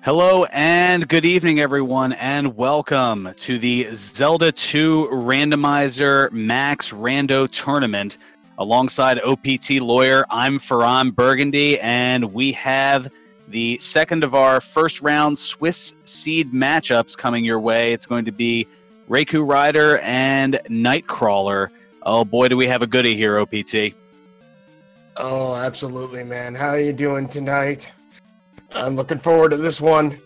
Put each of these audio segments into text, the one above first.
Hello and good evening, everyone, and welcome to the Zelda 2 Randomizer MaxRando tournament. Alongside OPT Lawyer, I'm Ferran Burgundy, and we have the second of our first round Swiss seed matchups coming your way. It's going to be Raikourider and Knightcrawler. Oh boy, do we have a goodie here, OPT. Oh, absolutely, man. How are you doing tonight? I'm looking forward to this one.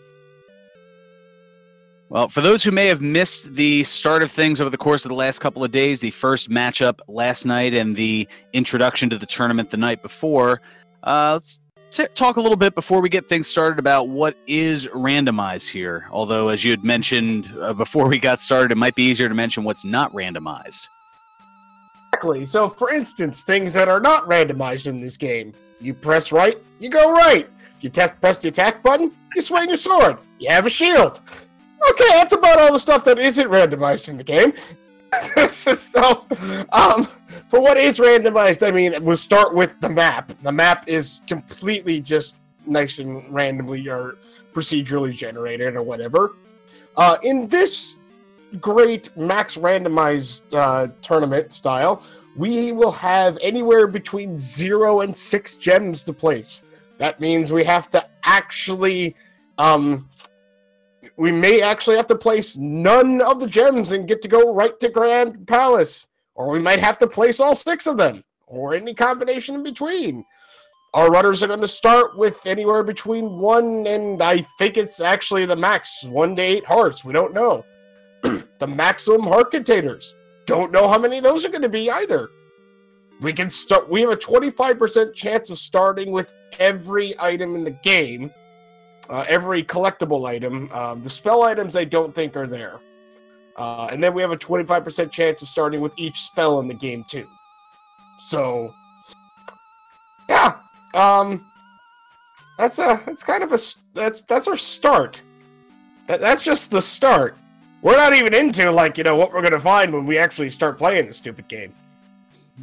Well, for those who may have missed the start of things over the course of the last couple of days, the first matchup last night and the introduction to the tournament the night before, let's talk a little bit before we get things started about what is randomized here. Although, as you had mentioned before we got started, it might be easier to mention what's not randomized. Exactly. So, for instance, things that are not randomized in this game. You press right, you go right. If you press the attack button, you swing your sword. You have a shield. Okay, that's about all the stuff that isn't randomized in the game. So, for what is randomized, I mean, we'll start with the map. The map is completely just nice and randomly or procedurally generated or whatever. In this great max randomized tournament style, we will have anywhere between 0 and 6 gems to place. That means we have to actually, we may actually have to place none of the gems and get to go right to Grand Palace. Or we might have to place all 6 of them, or any combination in between. Our runners are going to start with anywhere between 1 and, I think it's actually the max, 1 to 8 hearts. We don't know. The maximum heart containers. Don't know how many of those are going to be either. We can start. We have a 25% chance of starting with every item in the game, every collectible item. The spell items I don't think are there, and then we have a 25% chance of starting with each spell in the game too. So, yeah, that's our start. That's just the start. We're not even into what we're gonna find when we actually start playing this stupid game.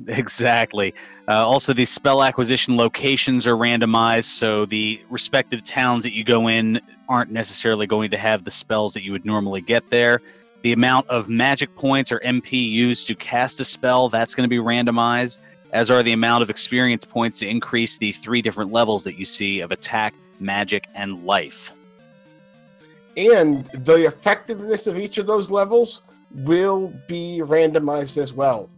Exactly. Also, the spell acquisition locations are randomized, so the respective towns that you go in aren't necessarily going to have the spells that you would normally get there. The amount of magic points or MP used to cast a spell, that's going to be randomized, as are the amount of experience points to increase the 3 different levels that you see of attack, magic, and life. And the effectiveness of each of those levels will be randomized as well.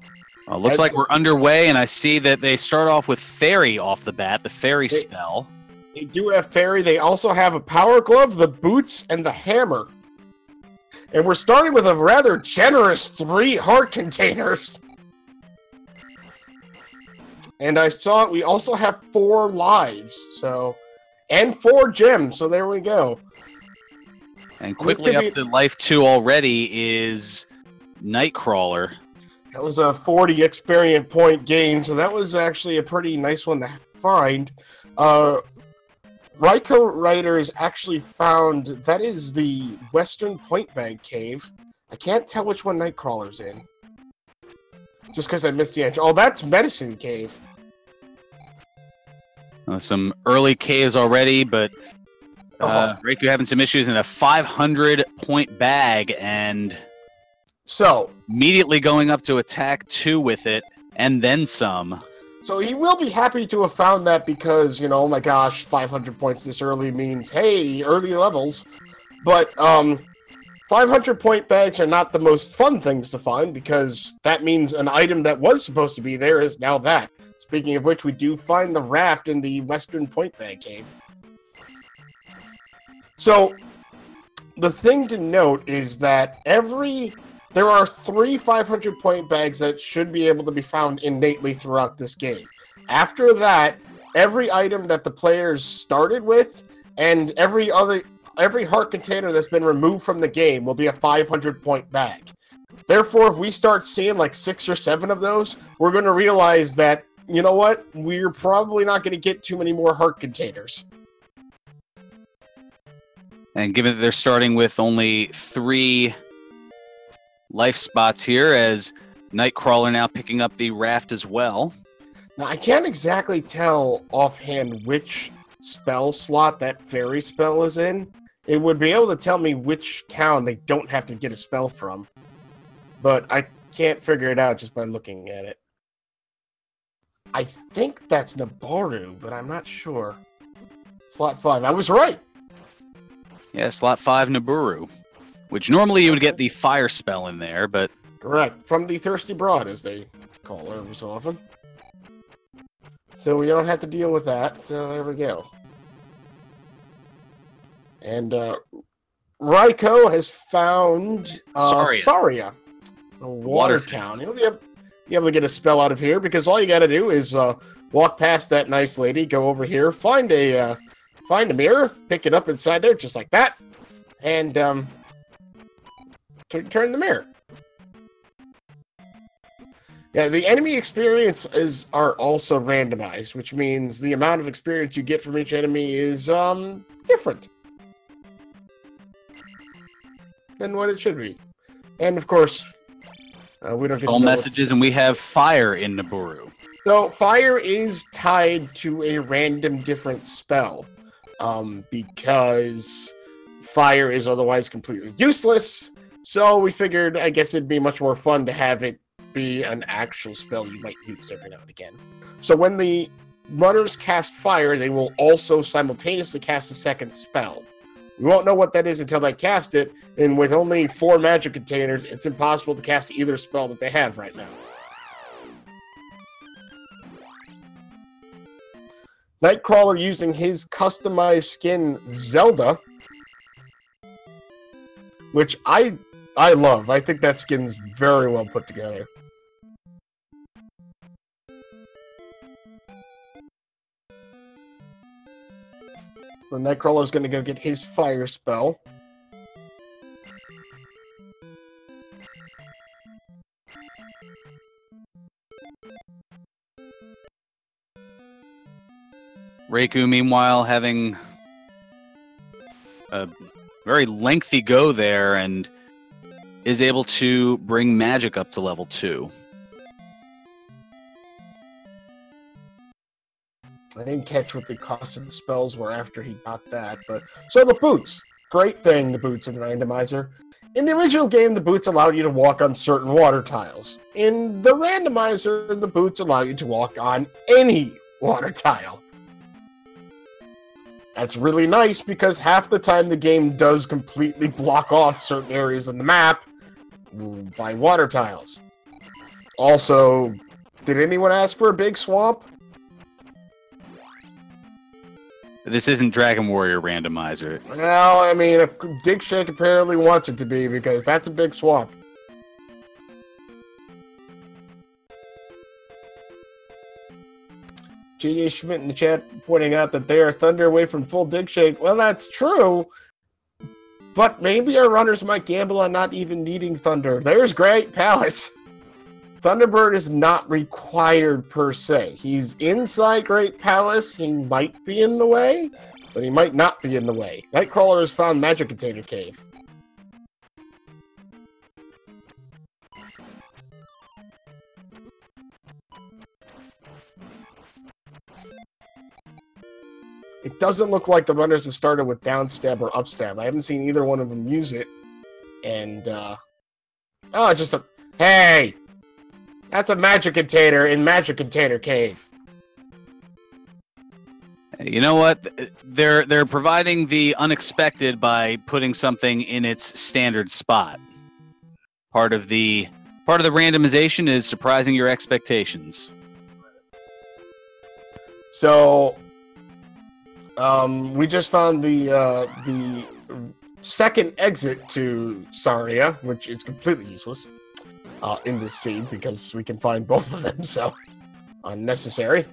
Looks like we're underway, and I see that they start off with Fairy off the bat, the Fairy spell. They do have Fairy. They also have a Power Glove, the Boots, and the Hammer. And we're starting with a rather generous 3 heart containers. And I saw we also have 4 lives, and 4 gems, so there we go. And quickly up to life 2 already is Knightcrawler. That was a 40 experience point gain, so that was actually a pretty nice one to find. Raikourider is actually found, that is the Western Point Bag Cave. I can't tell which one Knightcrawler's in. Just because I missed the entry. Oh, that's Medicine Cave. Some early caves already, but Raikou having some issues in a 500-point bag, and so immediately going up to attack 2 with it, and then some. So he will be happy to have found that because, oh my gosh, 500 points this early means, hey, early levels. But 500-point bags are not the most fun things to find because that means an item that was supposed to be there is now that. Speaking of which, we do find the raft in the Western Point Bag Cave. So, the thing to note is that there are 3 500-point bags that should be able to be found innately throughout this game. After that, every item that the players started with and every heart container that's been removed from the game will be a 500-point bag. Therefore, if we start seeing like 6 or 7 of those, we're going to realize that, you know what, we're probably not going to get too many more heart containers. And given that they're starting with only 3 life spots here, as Knightcrawler now picking up the raft as well. Now, I can't exactly tell offhand which spell slot that fairy spell is in. it would be able to tell me which town they don't have to get a spell from. But I can't figure it out just by looking at it. I think that's Nabaru, but I'm not sure. Slot 5. I was right! Yeah, slot 5 Naburu. Which normally you would get the fire spell in there, but... Correct. From the Thirsty Broad, as they call her every so often. So we don't have to deal with that, so there we go. And Raiko has found Saria, the water town. You'll be able to get a spell out of here, because all you got to do is walk past that nice lady, go over here, find a mirror, pick it up inside there, just like that, and turn the mirror. Yeah, the enemy experiences are also randomized, which means the amount of experience you get from each enemy is different than what it should be. And of course, we don't get all messages, and we have fire in Naburu. So fire is tied to a random different spell, because fire is otherwise completely useless. So we figured, I guess it'd be much more fun to have it be an actual spell you might use every now and again. So when the runners cast fire, they will also simultaneously cast a second spell. We won't know what that is until they cast it, and with only 4 magic containers, it's impossible to cast either spell that they have right now. Knightcrawler using his customized skin, Zelda, which I love. I think that skin's very well put together. The Knightcrawler's going to go get his fire spell. Raikou, meanwhile, having a very lengthy go there and is able to bring magic up to level 2. I didn't catch what the cost of the spells were after he got that, but... So the boots! Great thing, the boots in the Randomizer. In the original game, the boots allowed you to walk on certain water tiles. In the Randomizer, the boots allow you to walk on any water tile. That's really nice, because half the time the game does completely block off certain areas in the map by water tiles. Also, did anyone ask for a big swamp? This isn't Dragon Warrior Randomizer. Well, I mean, Dig Shake apparently wants it to be, because that's a big swamp. G.A. Schmidt in the chat pointing out that they are thunder away from full Dig Shake. Well, that's true, but maybe our runners might gamble on not even needing thunder. There's Great Palace. Thunderbird is not required per se. He's inside Great Palace. He might be in the way, but he might not be in the way. Knightcrawler has found Magic Container Cave. It doesn't look like the runners have started with downstab or upstab. I haven't seen either one of them use it. And, oh, just a... Hey! That's a magic container in Magic Container Cave. You know what? They're providing the unexpected by putting something in its standard spot. Part of the randomization is surprising your expectations. So, we just found the second exit to Saria, which is completely useless. In this scene, because we can find both of them, so unnecessary.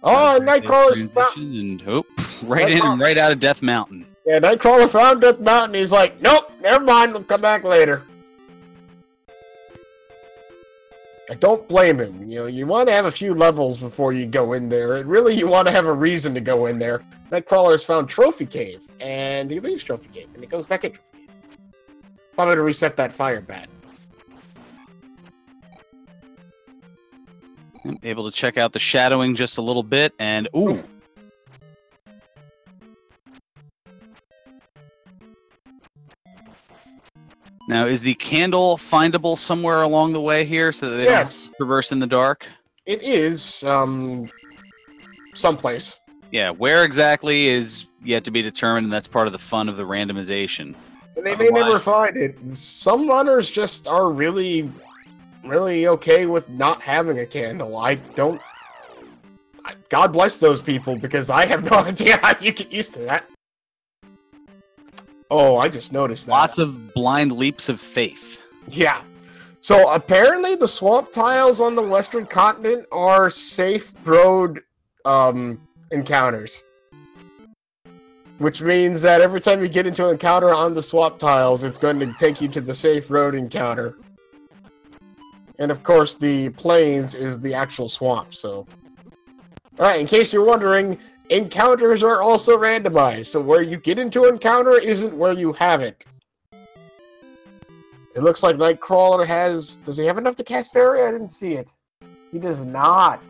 Oh, Knightcrawler's found... And hope right in and right out of Death Mountain. Yeah, Knightcrawler found Death Mountain. He's like, nope, never mind. We'll come back later. I don't blame him. You know, you want to have a few levels before you go in there, and really, you want to have a reason to go in there. Knightcrawler's found Trophy Cave, and he leaves Trophy Cave, and he goes back in Trophy Cave. Probably to reset that fire bat. Able to check out the shadowing just a little bit, and ooh. Now, is the candle findable somewhere along the way here so that they don't traverse in the dark? It is, someplace. Yeah, where exactly is yet to be determined, and that's part of the fun of the randomization. And they may never find it. Some runners just are really, really okay with not having a candle. God bless those people, because I have no idea how you get used to that. Oh, I just noticed that. Lots of blind leaps of faith. Yeah. So apparently the swamp tiles on the western continent are safe road encounters. Which means that every time you get into an encounter on the swamp tiles, it's going to take you to the safe road encounter. And of course, the plains is the actual swamp, so... Alright, in case you're wondering, encounters are also randomized, so where you get into an encounter isn't where you have it. It looks like Knightcrawler has... Does he have enough to cast Fairy? I didn't see it. He does not.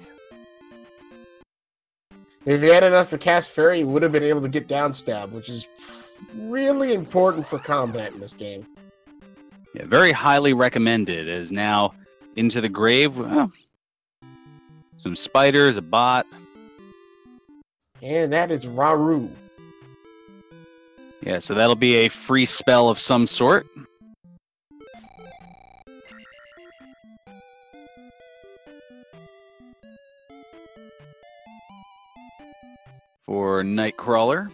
If he had enough to cast Fairy, he would have been able to get downstab, which is really important for combat in this game. Yeah, very highly recommended, as now into the grave. Well, some spiders, a bot. And that is Raru. Yeah, so that'll be a free spell of some sort. For Knightcrawler.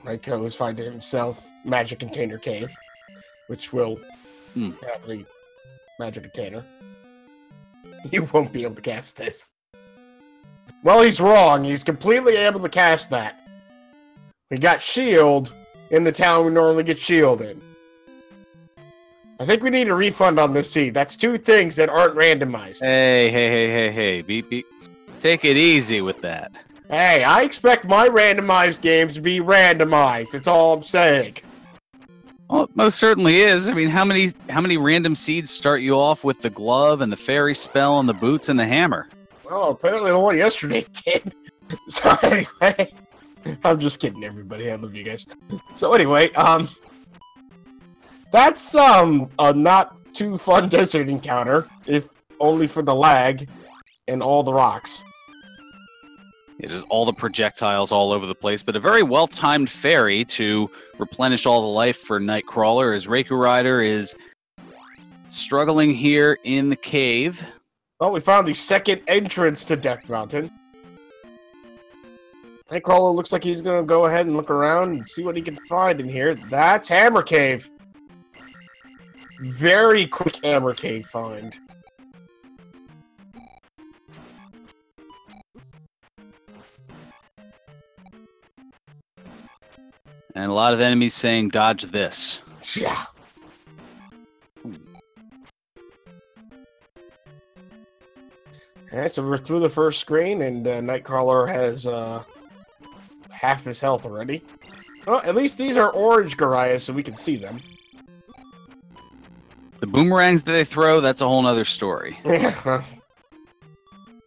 Raiko is finding himself Magic Container Cave, which will have the Magic Container. You won't be able to cast this. Well, he's wrong. He's completely able to cast that. We got Shield in the town we normally get Shield in. I think we need a refund on this seed. That's two things that aren't randomized. Hey. Beep. Take it easy with that. Hey, I expect my randomized games to be randomized. That's all I'm saying. Well, it most certainly is. I mean, how many random seeds start you off with the glove and the fairy spell and the boots and the hammer? Oh, apparently the one yesterday did. So anyway, I'm just kidding, everybody. I love you guys. So anyway, that's a not too fun desert encounter, if only for the lag and all the rocks. It is all the projectiles all over the place, but a very well-timed fairy to replenish all the life for Knightcrawler, as Raikourider is struggling here in the cave. Well, we found the second entrance to Death Mountain. Knightcrawler looks like he's going to go ahead and look around and see what he can find in here. That's Hammer Cave. Very quick Hammer Cave find. And a lot of enemies saying, dodge this. Yeah. Alright, so we're through the first screen, and Knightcrawler has half his health already. Well, at least these are orange Gorias, so we can see them. The boomerangs that they throw, that's a whole other story.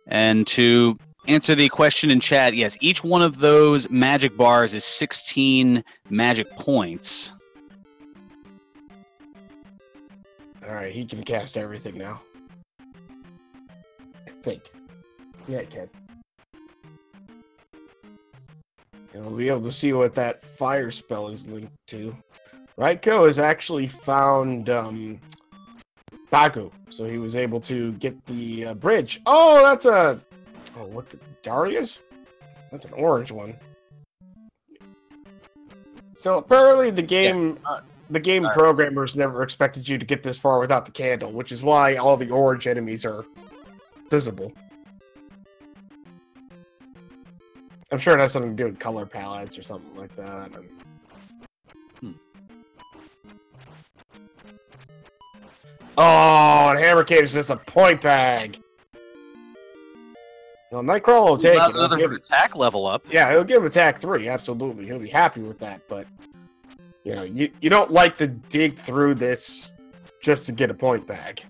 And to answer the question in chat, yes, each one of those magic bars is 16 magic points. Alright, he can cast everything now. I think. Yeah, he can. And we'll be able to see what that fire spell is linked to. Raiko has actually found Bagu, so he was able to get the bridge. Oh, that's a... Oh, what the... Darius? That's an orange one. So apparently the game... the game programmers never expected you to get this far without the candle, which is why all the orange enemies are visible. I'm sure it has something to do with color palettes or something like that. Oh, and Hammer Cave is just a point bag. Well, Knightcrawler will take it. Another attack level up. Yeah, he'll give him attack 3, absolutely. He'll be happy with that, but... You know, you don't like to dig through this just to get a point bag.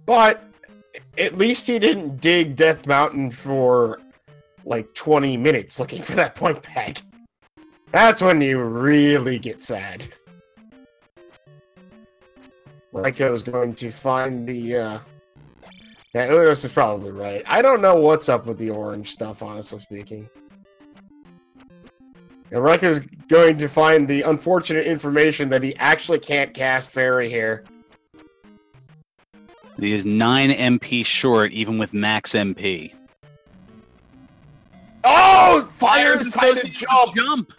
But at least he didn't dig Death Mountain for like 20 minutes looking for that point bag. That's when you really get sad. Raiko's going to find the, Yeah, this is probably right. I don't know what's up with the orange stuff, honestly speaking. And Raiko's going to find the unfortunate information that he actually can't cast Fairy here. He is 9 MP short, even with max MP. Oh! Fire decided to jump!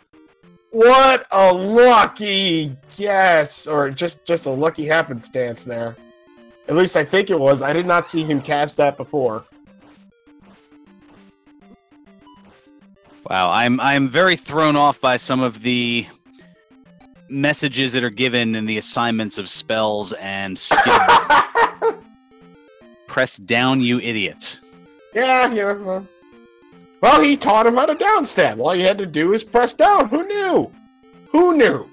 What a lucky guess! Or just a lucky happenstance there. At least I think it was. I did not see him cast that before. Wow, I'm very thrown off by some of the messages that are given in the assignments of spells and skills. Press down, you idiot. Yeah. Well, he taught him how to downstab. All you had to do is press down. Who knew? Who knew?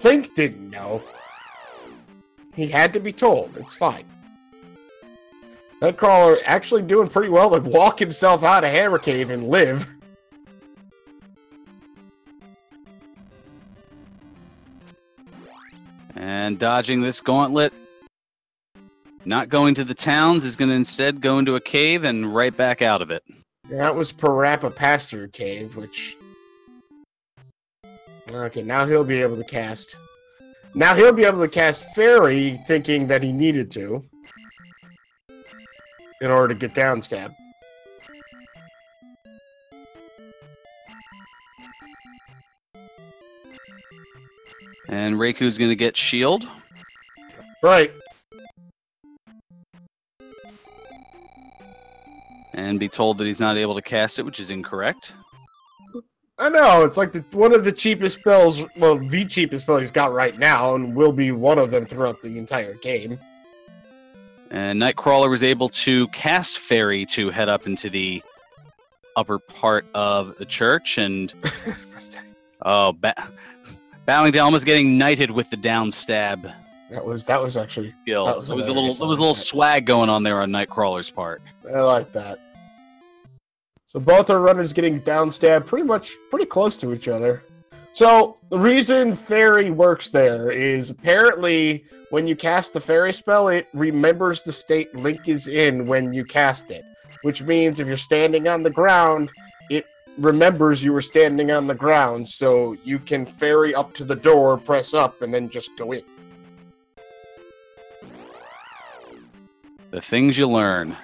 Link didn't know. He had to be told. It's fine. Knightcrawler actually doing pretty well to walk himself out of Hammer Cave and live. And dodging this gauntlet. Not going to the towns, is going to instead go into a cave and right back out of it. That was Parappa Pass-Through Cave, which... Okay, now he'll be able to cast... Now he'll be able to cast Fairy, thinking that he needed to. In order to get downstab. And Raiku's going to get shield. Right. And be told that he's not able to cast it, which is incorrect. I know, it's like one of the cheapest spells, well, the cheapest spell he's got right now, and will be one of them throughout the entire game. And Knightcrawler was able to cast Fairy to head up into the upper part of the church, and... bowing down, almost getting knighted with the down stab. That was actually... Skill. There was a little swag going on there on Knightcrawler's part. I like that. So both our runners getting downstab pretty close to each other. So the reason Fairy works there is apparently when you cast the Fairy spell, it remembers the state Link is in when you cast it. Which means if you're standing on the ground, it remembers you were standing on the ground, so you can Fairy up to the door, press up, and then just go in. The things you learn.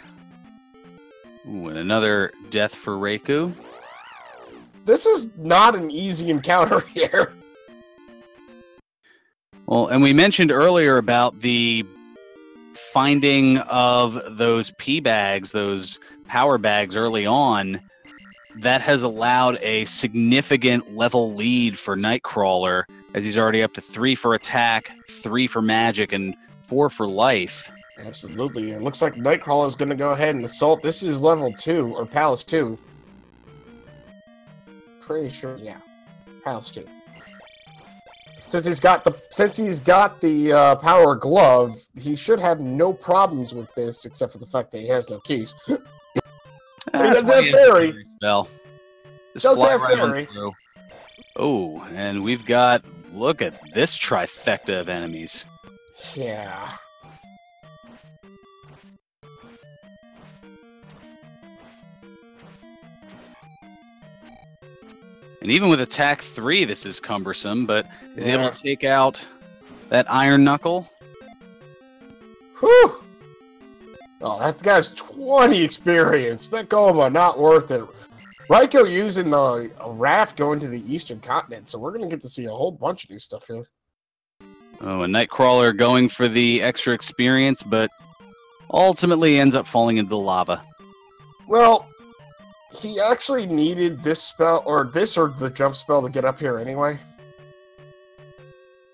Ooh, and another death for Raikou. This is not an easy encounter here. Well, and we mentioned earlier about the finding of those P bags, those power bags early on. That has allowed a significant level lead for Knightcrawler, as he's already up to 3 for attack, 3 for magic, and 4 for life. Absolutely. It looks like Knightcrawler is going to go ahead and assault. This is level 2, or Palace 2. Pretty sure, yeah. Palace 2. Since he's got the power glove, he should have no problems with this, except for the fact that he has no keys. He does have Fairy. Spell. Does have Fairy. Oh, and we've got, look at this trifecta of enemies. Yeah. And even with attack 3, this is cumbersome, but is able to take out that Iron Knuckle. Whew! Oh, that guy's 20 experience. That Goma, not worth it. Raikou using the raft going to the eastern continent, so we're going to get to see a whole bunch of new stuff here. Oh, and Knightcrawler going for the extra experience, but ultimately ends up falling into the lava. Well, he actually needed this spell, or the jump spell to get up here anyway.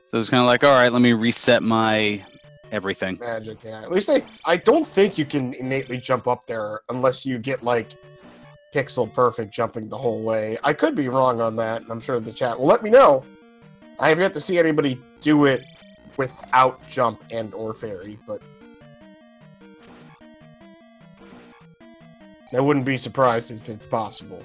So it's kind of like, alright, let me reset my everything. Magic, yeah. At least I don't think you can innately jump up there unless you get, like, pixel perfect jumping the whole way. I could be wrong on that, and I'm sure the chat will let me know. I have yet to see anybody do it without jump and or fairy, but I wouldn't be surprised if it's possible.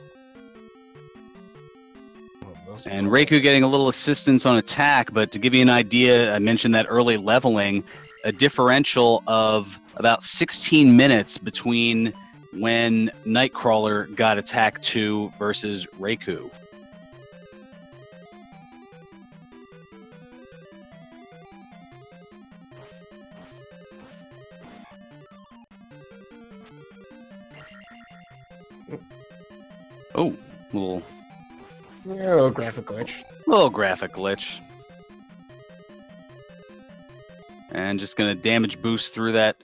And Raikou getting a little assistance on attack, but to give you an idea, I mentioned that early leveling, a differential of about 16 minutes between when Knightcrawler got attack 2 versus Raikou. Oh, a little graphic glitch. Little graphic glitch. And just going to damage boost through that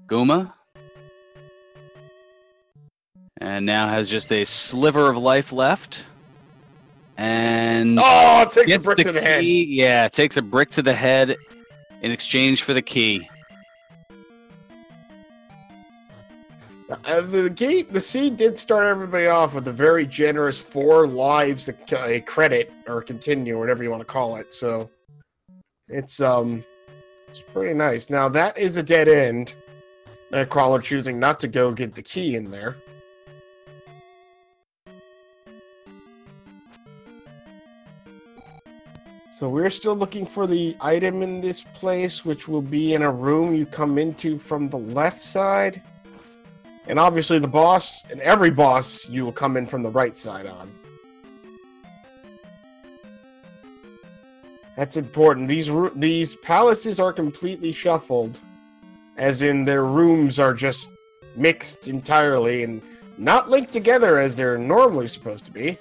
Goma. And now has just a sliver of life left. And oh, it takes a brick to the head. Yeah, it takes a brick to the head in exchange for the key. The seed did start everybody off with a very generous 4 lives to credit or continue, or whatever you want to call it. So it's pretty nice. Now that is a dead end. Knightcrawler choosing not to go get the key in there. So we're still looking for the item in this place, which will be in a room you come into from the left side. And obviously the boss, and every boss, you will come in from the right side on. That's important. These palaces are completely shuffled, as in their rooms are just mixed entirely and not linked together as they're normally supposed to be.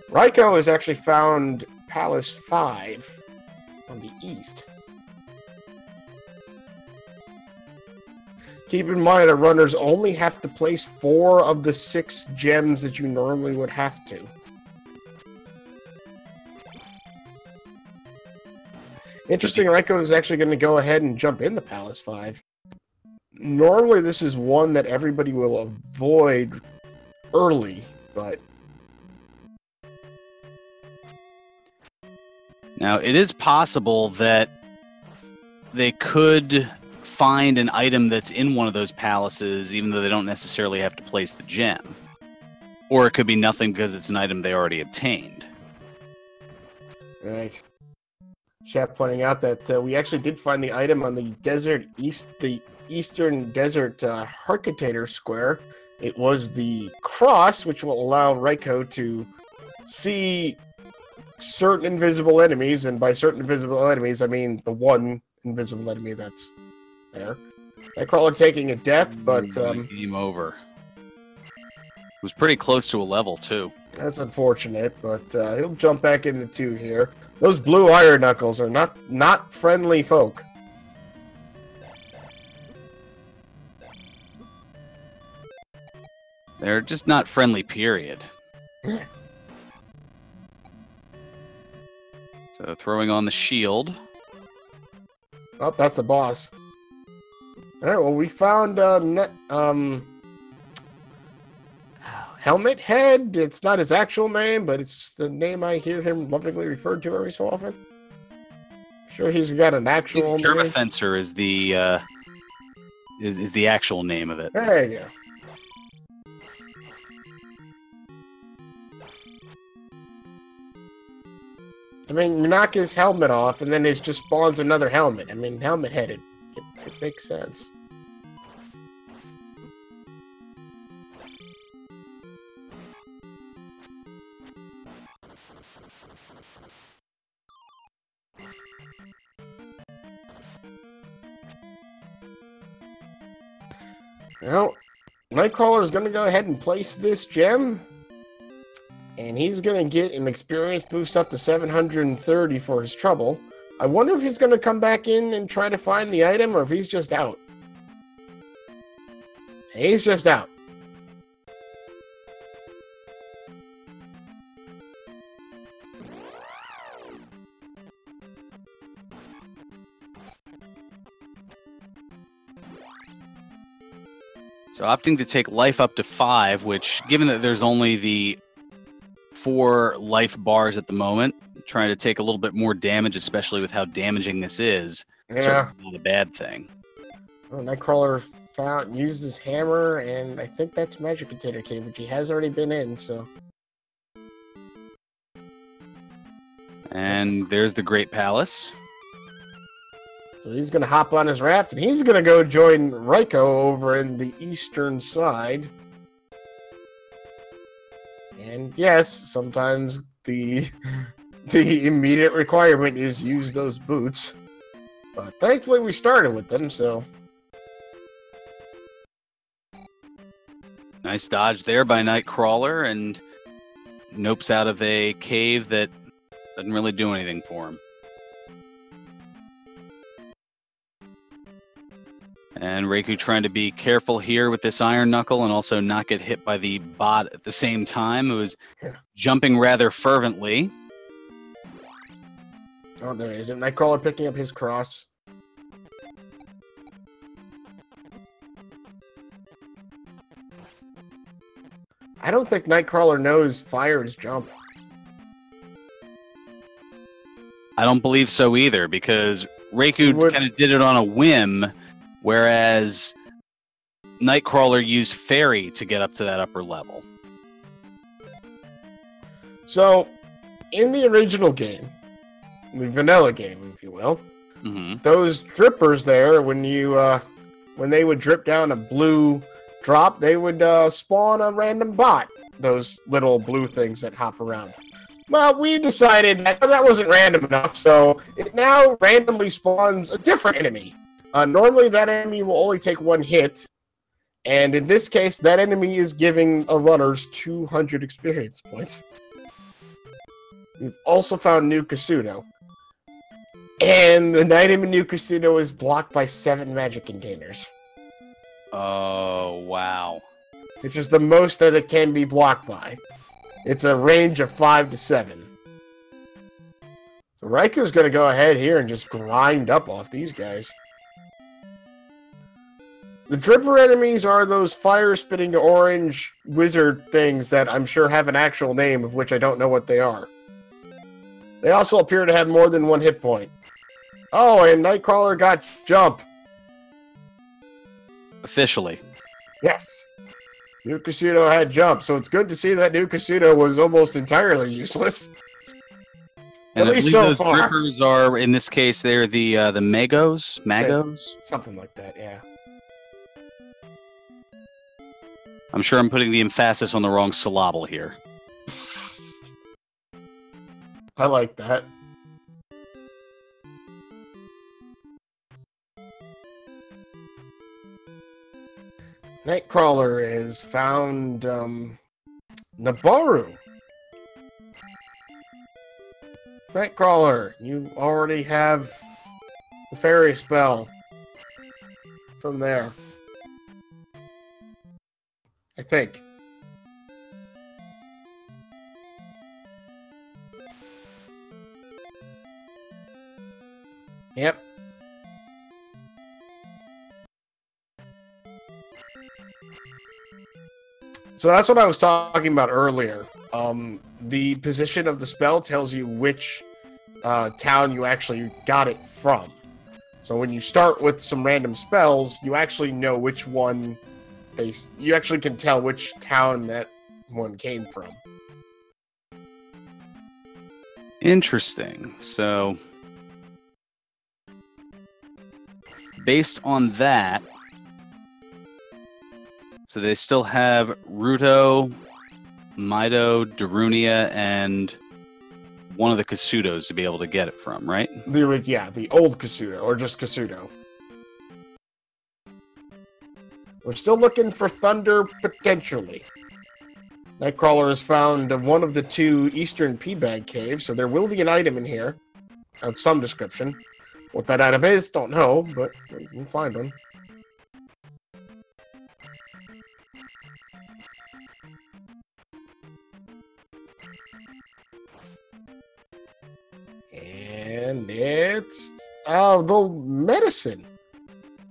Raikou has actually found Palace 5 on the east. Keep in mind that runners only have to place 4 of the 6 gems that you normally would have to. Interesting, Raikou is actually going to go ahead and jump into Palace 5. Normally this is one that everybody will avoid early, but... Now, it is possible that they could find an item that's in one of those palaces, even though they don't necessarily have to place the gem. Or it could be nothing because it's an item they already obtained. Right. Chat pointing out that we actually did find the item on the eastern desert Raikourider square. It was the cross, which will allow Raikou to see certain invisible enemies, and by certain invisible enemies, I mean the one invisible enemy that's there. Knightcrawler taking a death, but game over. It was pretty close to a level too. That's unfortunate, but he'll jump back into 2 here. Those blue iron knuckles are not friendly folk. They're just not friendly, period. So throwing on the shield. Oh, that's a boss. Alright, well, we found Helmet Head. It's not his actual name, but it's the name I hear him lovingly referred to every so often. Sure, he's got an actual name. Germa Fencer is the actual name of it. There you go. I mean, you knock his helmet off, and then it just spawns another helmet. I mean, helmet-headed. It makes sense. Well, Knightcrawler is going to go ahead and place this gem. And he's going to get an experience boost up to 730 for his trouble. I wonder if he's going to come back in and try to find the item, or if he's just out. He's just out. So opting to take life up to 5, which, given that there's only the 4 life bars at the moment, trying to take a little bit more damage, especially with how damaging this is. Yeah. Not a bad thing. Well, Knightcrawler used his hammer, and I think that's Magic Container Cave, which he has already been in, so... And there's the Great Palace. So he's going to hop on his raft, and he's going to go join Raiko over in the eastern side. And yes, sometimes the immediate requirement is use those boots. But thankfully we started with them, so... Nice dodge there by Knightcrawler, and nopes out of a cave that doesn't really do anything for him. And Raikou trying to be careful here with this Iron Knuckle and also not get hit by the bot at the same time, who is jumping rather fervently. Oh, there he is. Knightcrawler picking up his cross. I don't think Knightcrawler knows fire is jump. I don't believe so either, because Raikou kind of did it on a whim, whereas Knightcrawler used Fairy to get up to that upper level. So, in the original game, the vanilla game, if you will, those drippers there, when they would drip down a blue drop, they would spawn a random bot. Those little blue things that hop around. Well, we decided that wasn't random enough, so it now randomly spawns a different enemy. Normally, that enemy will only take one hit, and in this case, that enemy is giving runners 200 experience points. We've also found New Kasuto. And the item in New Kasuto is blocked by 7 magic containers. Oh, wow. Which is the most that it can be blocked by. It's a range of 5 to 7. So Raikou's going to go ahead here and just grind up off these guys. The dripper enemies are those fire-spitting orange wizard things that I'm sure have an actual name, of which I don't know what they are. They also appear to have more than 1 hit point. Oh, and Knightcrawler got jump. Officially. Yes. New Kasuto had jump, so it's good to see that New Kasuto was almost entirely useless. And at least so far. Drippers are, in this case, they're the Magos? Magos? Something like that, yeah. I'm sure I'm putting the emphasis on the wrong syllable here. I like that. Knightcrawler has found Nabaru. Knightcrawler, you already have the fairy spell from there. I think. Yep. So that's what I was talking about earlier. The position of the spell tells you which town you actually got it from. So when you start with some random spells, you actually know which one you actually can tell which town that one came from. Interesting. So based on that, so they still have Ruto, Mido, Darunia, and one of the Kasutos to be able to get it from, right? The old Kasuto, or just Kasuto. We're still looking for Thunder, potentially. Knightcrawler has found one of the 2 eastern P-Bag caves, so there will be an item in here of some description. What that item is, don't know, but we'll find one. And it's... oh, the medicine.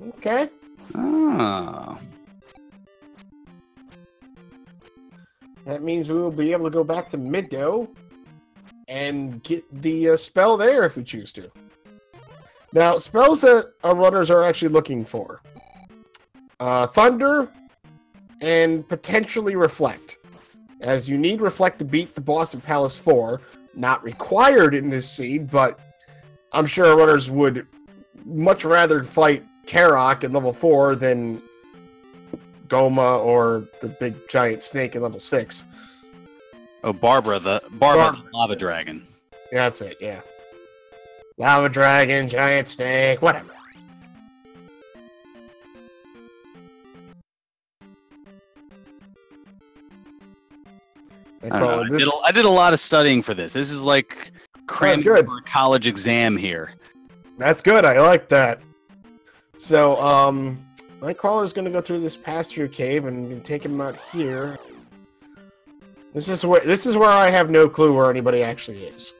Okay. Ah. That means we will be able to go back to Middo and get the spell there if we choose to. Now, spells that our runners are actually looking for. Thunder and potentially Reflect. As you need Reflect to beat the boss in Palace 4, not required in this seed, but I'm sure runners would much rather fight Karok in level 4 than Goma or the big giant snake in level 6. Oh, Barbara the lava dragon. Yeah, that's it, yeah. Lava dragon, giant snake, whatever. I did a lot of studying for this. This is like cramming for a college exam here. That's good. I like that. So, Knightcrawler is going to go through this pass-through cave and take him out here. This is where I have no clue where anybody actually is.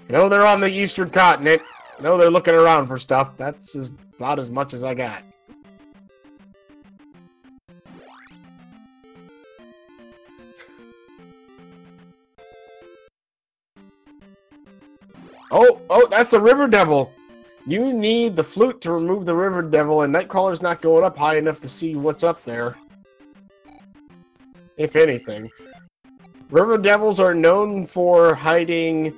I know they're on the eastern continent. I know they're looking around for stuff. That's about as much as I got. Oh, that's the River Devil. You need the flute to remove the River Devil, and Knightcrawler's not going up high enough to see what's up there. If anything. River Devils are known for hiding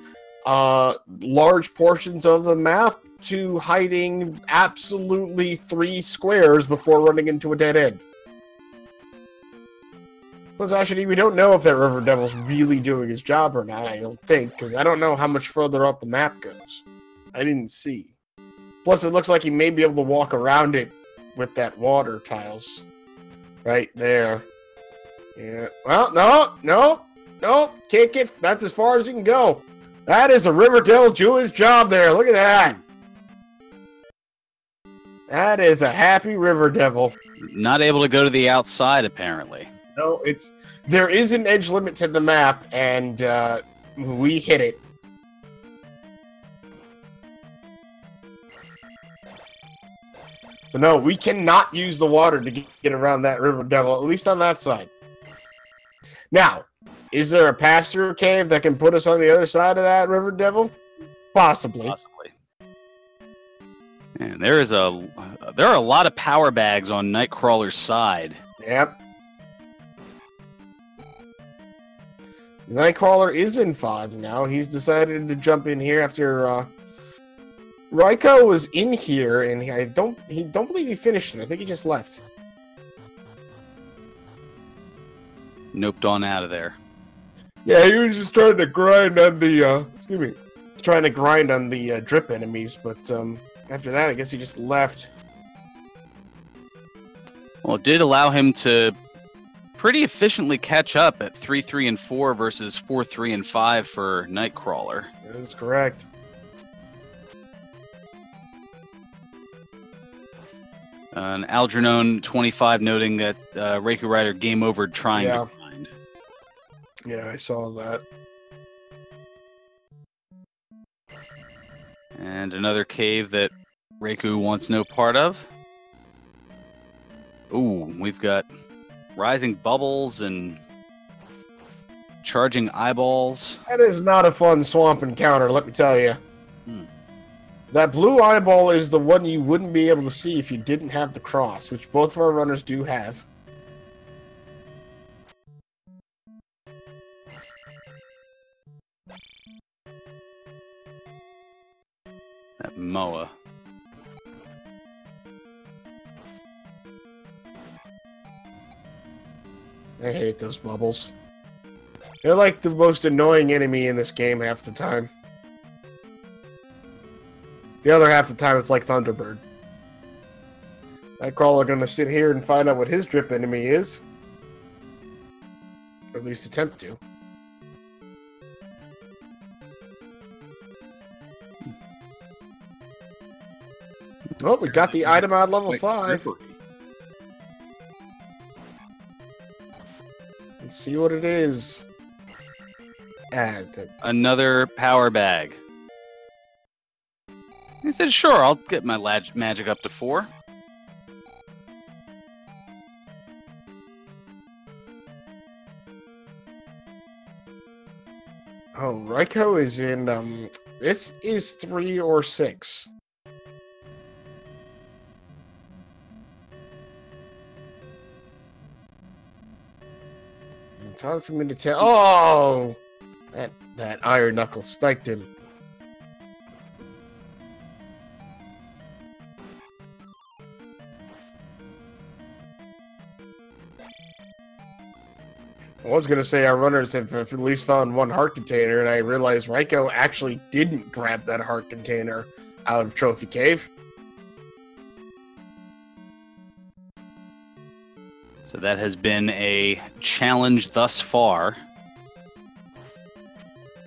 large portions of the map to hiding absolutely 3 squares before running into a dead end. Plus, actually, we don't know if that River Devil's really doing his job or not, I don't think, because I don't know how much further up the map goes. I didn't see. Plus, it looks like he may be able to walk around it with that water tiles. Right there. Yeah. Well, no. Can't get... That's as far as he can go. That is a River Devil doing his job there. Look at that. That is a happy River Devil. Not able to go to the outside, apparently. No, there is an edge limit to the map, and we hit it. So no, we cannot use the water to get around that River Devil, at least on that side. Now, is there a pass-through cave that can put us on the other side of that River Devil? Possibly. And there are a lot of power bags on Knightcrawler's side. Yep. Knightcrawler is in 5 now. He's decided to jump in here after Raiko was in here, and he don't believe he finished it. I think he just left. Noped on out of there. Yeah, he was just trying to grind on the drip enemies, but after that, I guess he just left. Well, it did allow him to pretty efficiently catch up at 3, 3, and 4 versus 4, 3, and 5 for Knightcrawler. That is correct. An Algernon 25 noting that Raikourider game over trying to grind. Yeah, I saw that. And another cave that Raikou wants no part of. Ooh, we've got rising bubbles and charging eyeballs. That is not a fun swamp encounter, let me tell you. That blue eyeball is the one you wouldn't be able to see if you didn't have the cross, which both of our runners do have. That Moa. I hate those bubbles. They're like the most annoying enemy in this game half the time. The other half the time, it's like Thunderbird. Knightcrawler gonna sit here and find out what his drip enemy is. Or at least attempt to. Oh, we got the item on level 5. Let's see what it is. Another power bag. He said, sure, I'll get my magic up to 4. Oh, Raiko is in, this is 3 or 6. It's hard for me to tell. Oh! That Iron Knuckle sniped him. I was going to say our runners have at least found one heart container, and I realized Raiko actually didn't grab that heart container out of Trophy Cave. So that has been a challenge thus far.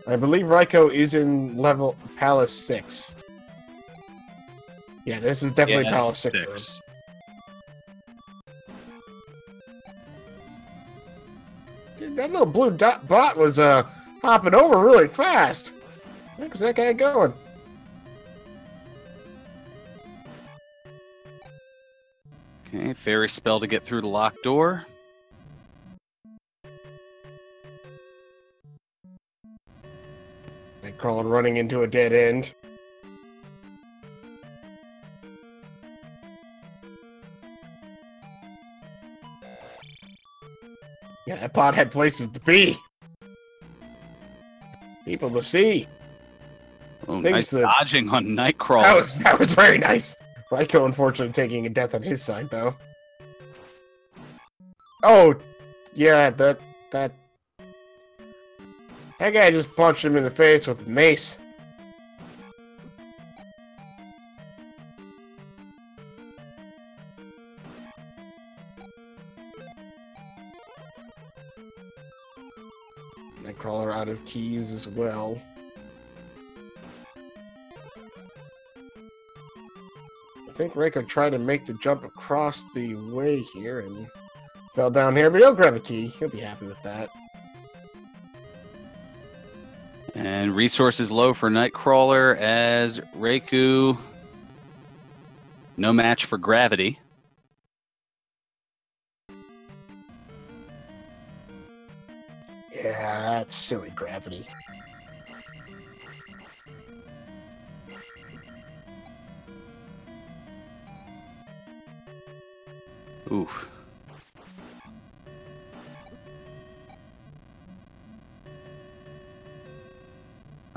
I believe Raiko is in level Palace 6. Yeah, this is definitely Palace 6. Dude, that little blue bot was hopping over really fast. Where's that guy going? Okay, fairy spell to get through the locked door. Knightcrawler running into a dead end. Yeah, that bot had places to be. People to see. Oh, nice dodging on Knightcrawler. That was very nice. Raiko, unfortunately, taking a death on his side, though. Oh, yeah, that guy just punched him in the face with a mace. Knightcrawler out of keys as well. I think Raiko tried to make the jump across the way here and fell down here, but he'll grab a key. He'll be happy with that. And resources low for Knightcrawler as Raikou, no match for gravity. Yeah, that's silly gravity. Oof.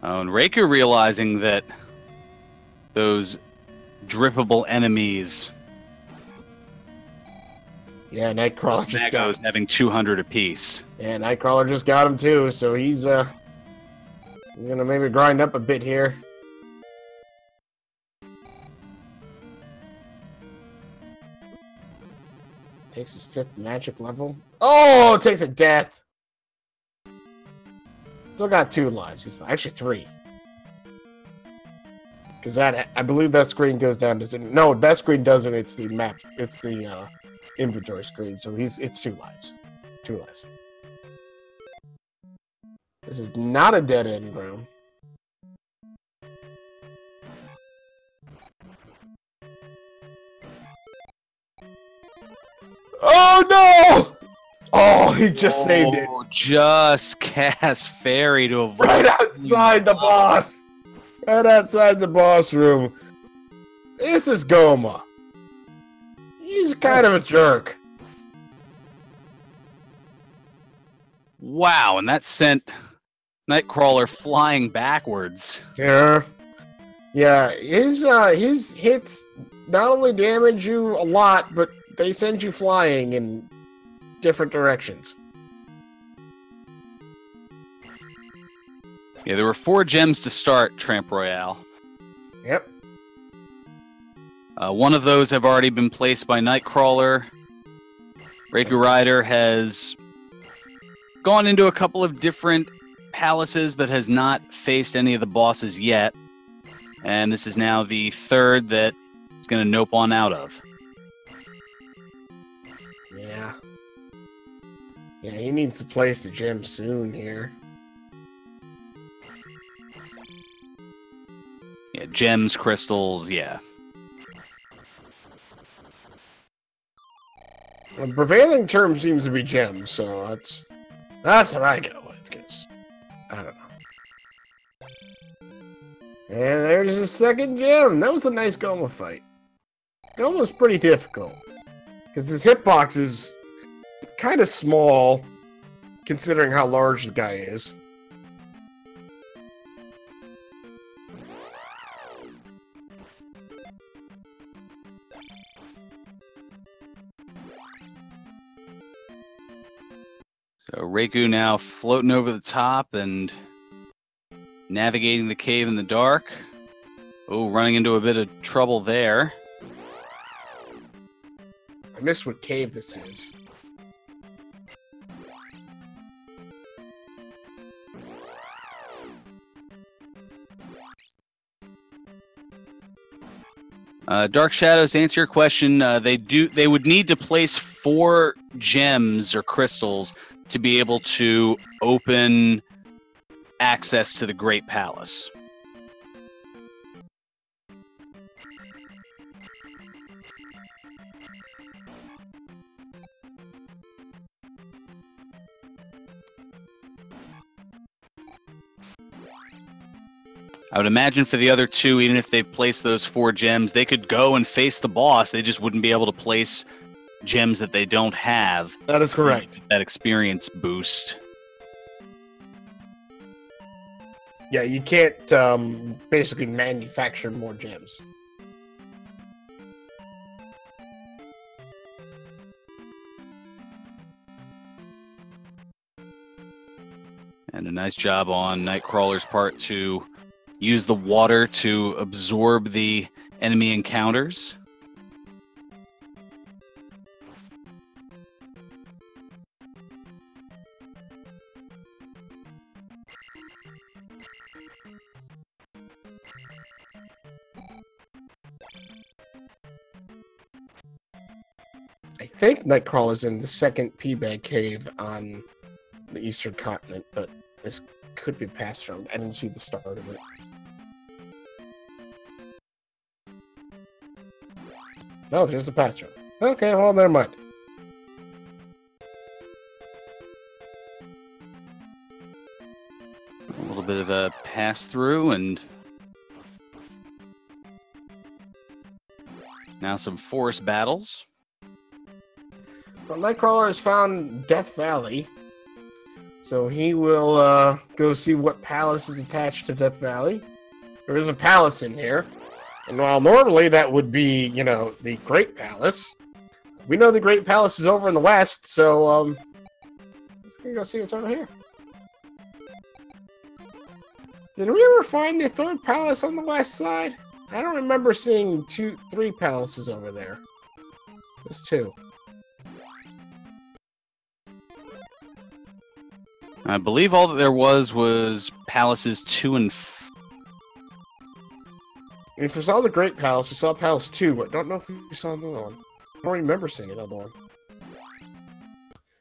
Oh, and Raikou realizing that those drippable enemies. Yeah, Knightcrawler just got him. Having 200 apiece. Yeah, Knightcrawler just got him too, so he's gonna maybe grind up a bit here. Takes his 5th magic level. Oh, takes a death. Still got 2 lives. He's fine. Actually 3. Because that, I believe that screen goes down to... No, that screen doesn't. It's the map. It's the inventory screen. So it's 2 lives. 2 lives. This is not a dead end room. Oh no! Oh, he just saved it. Just cast fairy to avoid. Right outside the boss. Right outside the boss room. This is Goma. He's kind of a jerk. Wow, and that sent Knightcrawler flying backwards. Yeah. Yeah, his hits not only damage you a lot, but they send you flying in different directions. Yeah, there were 4 gems to start Tramp Royale. Yep. One of those have already been placed by Knightcrawler. Raikourider has gone into a couple of different palaces, but has not faced any of the bosses yet. And this is now the 3rd that it's going to nope on out of. Yeah. Yeah, he needs to place the gem soon here. Yeah, gems, crystals, yeah. The prevailing term seems to be gems, so that's what I go with, because I don't know. And there's a 2nd gem. That was a nice Goma fight. Goma's pretty difficult, because his hitbox is kind of small, considering how large the guy is. So Raikou now floating over the top and navigating the cave in the dark. Oh, running into a bit of trouble there. I missed what cave this is. Dark Shadows, to answer your question, they would need to place 4 gems or crystals to be able to open access to the Great Palace. I would imagine for the other 2, even if they place those 4 gems, they could go and face the boss. They just wouldn't be able to place gems that they don't have. That is correct. That experience boost. Yeah, you can't basically manufacture more gems. And a nice job on Knightcrawler's part to use the water to absorb the enemy encounters. I think Knightcrawler's in the second P-Bag cave on the Eastern Continent, but this could be passed around. I didn't see the start of it. No, just a pass through. Okay, well, never mind. A little bit of a pass through, and now some forest battles. Well, Knightcrawler has found Death Valley, so he will go see what palace is attached to Death Valley. There is a palace in here. And while normally that would be, you know, the Great Palace, we know the Great Palace is over in the west, so, let's go see what's over here. Did we ever find the 3rd palace on the west side? I don't remember seeing 3 palaces over there. Just 2. I believe all that there was palaces 2 and 4. If we saw the Great Palace, we saw Palace 2, but don't know if we saw another one. I don't remember seeing another one.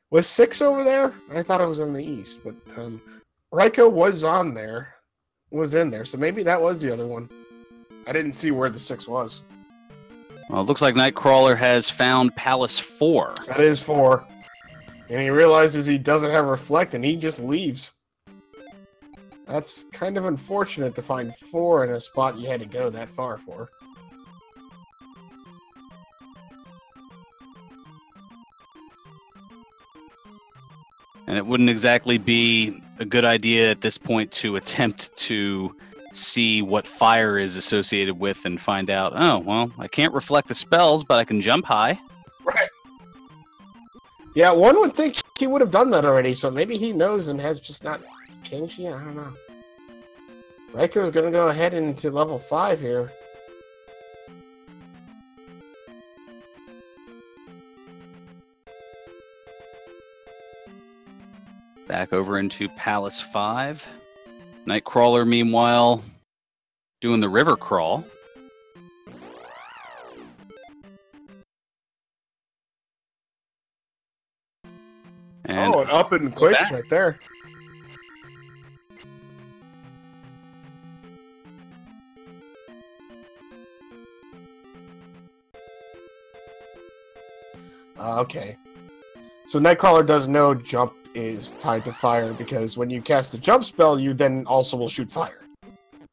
Was 6 over there? I thought it was in the east, but Raikou was in there, so maybe that was the other one. I didn't see where the 6 was. Well, it looks like Knightcrawler has found Palace 4. That is 4. And he realizes he doesn't have Reflect, and he just leaves. That's kind of unfortunate to find 4 in a spot you had to go that far for. And it wouldn't exactly be a good idea at this point to attempt to see what fire is associated with and find out, oh, well, I can't reflect the spells, but I can jump high. Right. Yeah, one would think he would have done that already, so maybe he knows and has just not changed yet. I don't know. Raikou is going to go ahead into level 5 here. Back over into Palace 5. Knightcrawler, meanwhile, doing the river crawl. And an up and quits right there. Okay. So Knightcrawler does know jump is tied to fire, because when you cast a jump spell, you then also will shoot fire.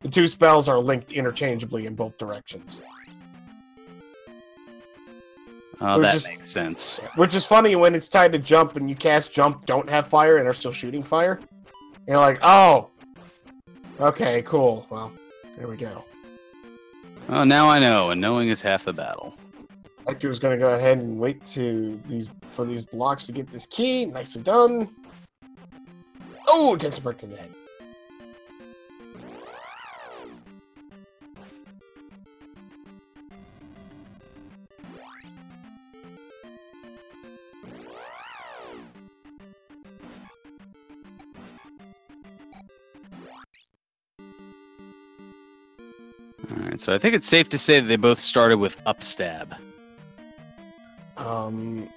The 2 spells are linked interchangeably in both directions. Oh, that makes sense. Which is funny when it's tied to jump and you cast jump, don't have fire, and are still shooting fire. And you're like, oh! Okay, cool. Well, there we go. Oh, now I know, and knowing is half the battle. Raikou's going to go ahead and wait for these blocks to get this key. Nicely done. Oh, takes a brick to the head. Alright, so I think it's safe to say that they both started with upstab.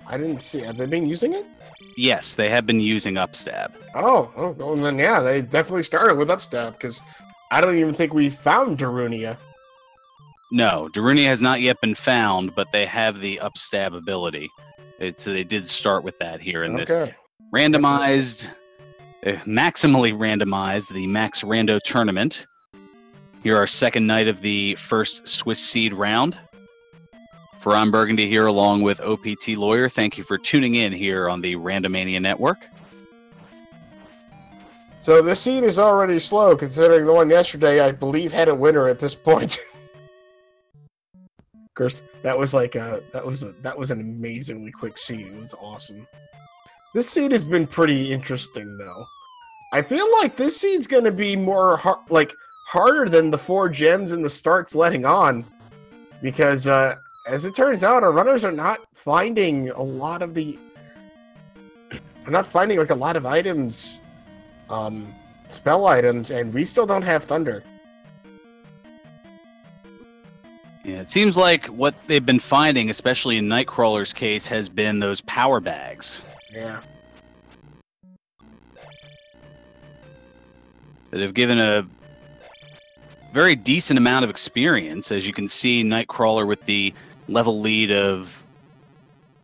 I didn't see. Have they been using it? Yes, they have been using upstab. Oh, well, then yeah, they definitely started with upstab, because I don't even think we found Darunia. No, Darunia has not yet been found, but they have the upstab ability. So they did start with that here in this randomized, maximally randomized, the MaxRando tournament. Here our second night of the first Swiss Seed round. Ferran Burgundy here along with OPT Lawyer. Thank you for tuning in here on the Randomania Network. So this seed is already slow, considering the one yesterday, I believe, had a winner at this point. Of course, that was like that was an amazingly quick seed. It was awesome. This seed has been pretty interesting, though. I feel like this seed's going to be more harder than the 4 gems and the starts letting on, because as it turns out, our runners are not finding a lot of the. We're not finding like a lot of items, spell items, and we still don't have thunder. Yeah, it seems like what they've been finding, especially in Knightcrawler's case, has been those power bags. Yeah. That have given a very decent amount of experience. As you can see, Knightcrawler with the level lead of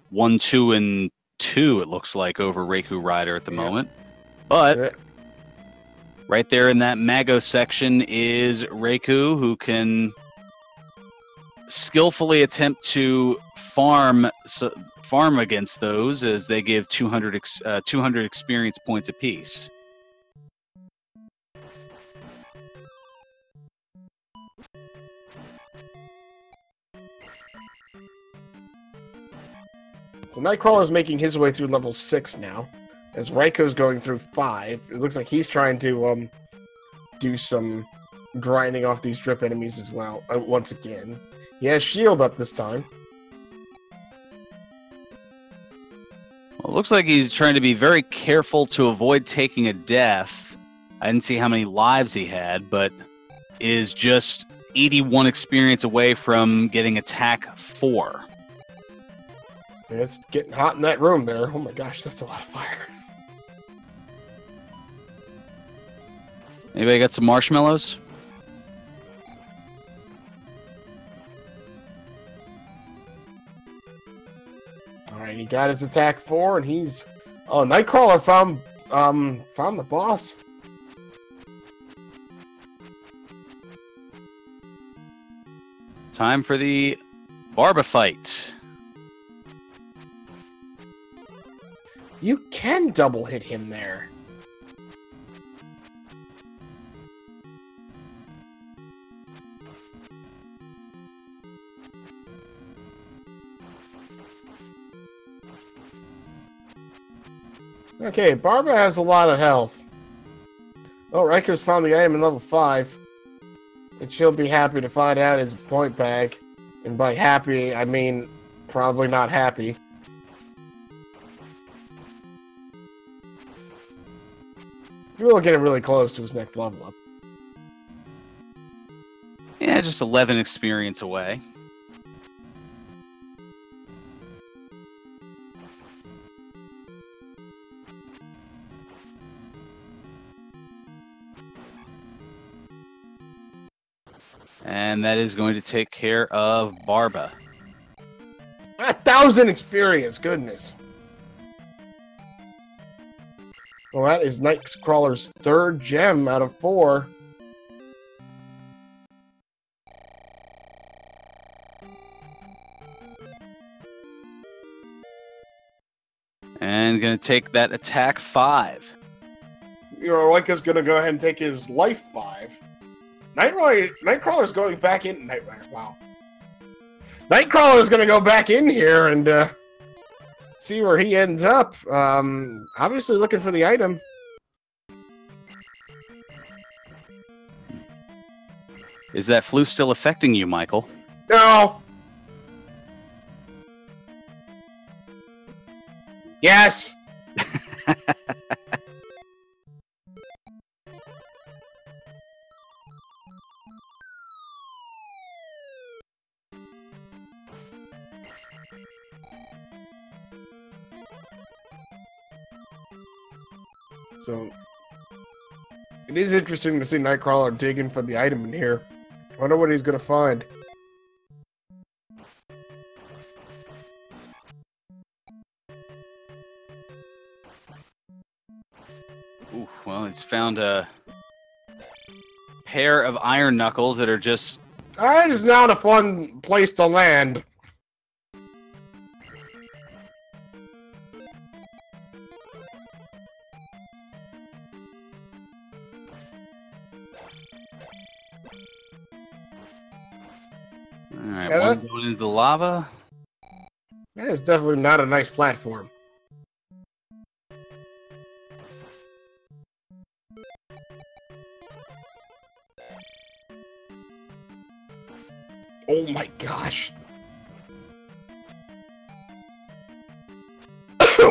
1, 2, and 2, it looks like, over Raikourider at the moment. But right there in that Mago section is Raikou, who can skillfully attempt to farm against those, as they give 200 experience points apiece. So Knightcrawler's making his way through level 6 now, as Raikou's going through 5. It looks like he's trying to do some grinding off these drip enemies as well, once again. He has shield up this time. Well, it looks like he's trying to be very careful to avoid taking a death. I didn't see how many lives he had, but is just 81 experience away from getting attack 4. And it's getting hot in that room there. Oh my gosh, that's a lot of fire. Anybody got some marshmallows? Alright, he got his attack 4, and he's... Oh, Knightcrawler found the boss. Time for the Barba fight. You can double hit him there. Okay, Barba has a lot of health. Oh, Rikou's found the item in level 5. And she'll be happy to find out his point bag. And by happy, I mean probably not happy. We'll get him really close to his next level up. Yeah, just 11 experience away. And that is going to take care of Barba. 1,000 experience, goodness. Well, that is Knightcrawler's 3rd gem out of 4. And going to take that attack 5. Rikou's going to go ahead and take his life 5. Knightcrawler's going back in. Wow. Knightcrawler's going to go back in here and see where he ends up. Obviously looking for the item. Is that flu still affecting you, Michael? No. Yes. So, it is interesting to see Knightcrawler digging for the item in here. I wonder what he's going to find. Ooh, well, he's found a pair of iron knuckles that are just... That is not a fun place to land. Alright, Yeah, one going into the lava. That is definitely not a nice platform. Oh my gosh.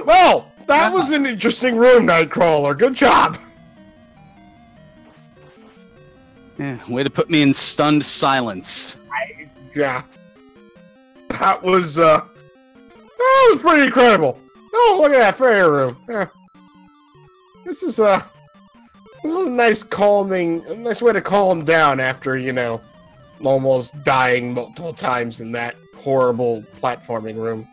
Well, that was an interesting room, Knightcrawler. Good job. Yeah, way to put me in stunned silence. Yeah. That was pretty incredible. Oh, look at that fairy room. Yeah. This is a nice a nice way to calm down after, you know, almost dying multiple times in that horrible platforming room.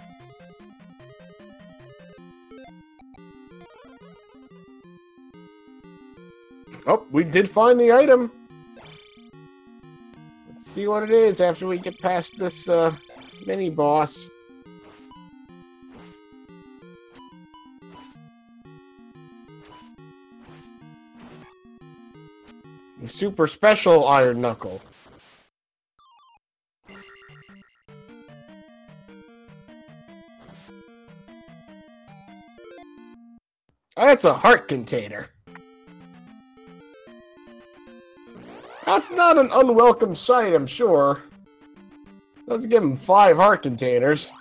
Oh, we did find the item. Let's see what it is after we get past this mini boss. The super special iron knuckle. That's a heart container. That's not an unwelcome sight, I'm sure. Let's give him 5 heart containers.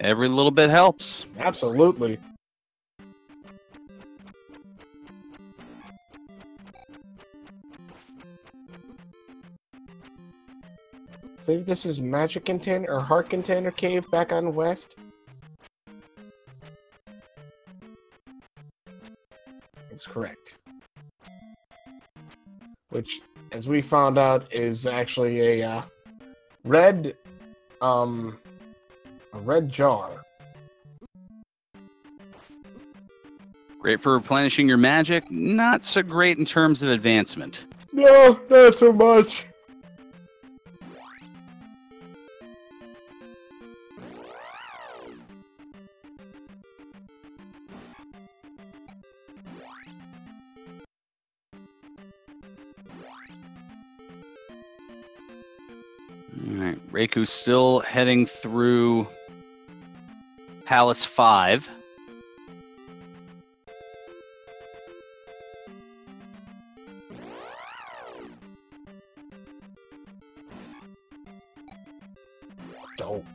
Every little bit helps. Absolutely. I believe this is magic container or heart container cave back on west. That's correct. Which, as we found out, is actually a red jar. Great for replenishing your magic, not so great in terms of advancement. No, not so much. Alright, Raiku's still heading through Palace 5. Dope.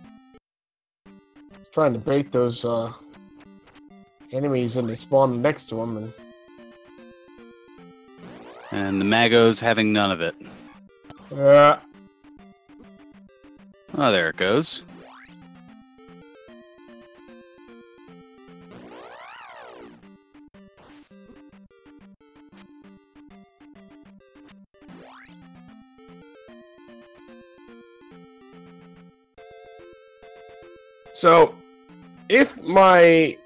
He's trying to bait those enemies into spawning next to him, And the Mago's having none of it. Oh, there it goes. So, if my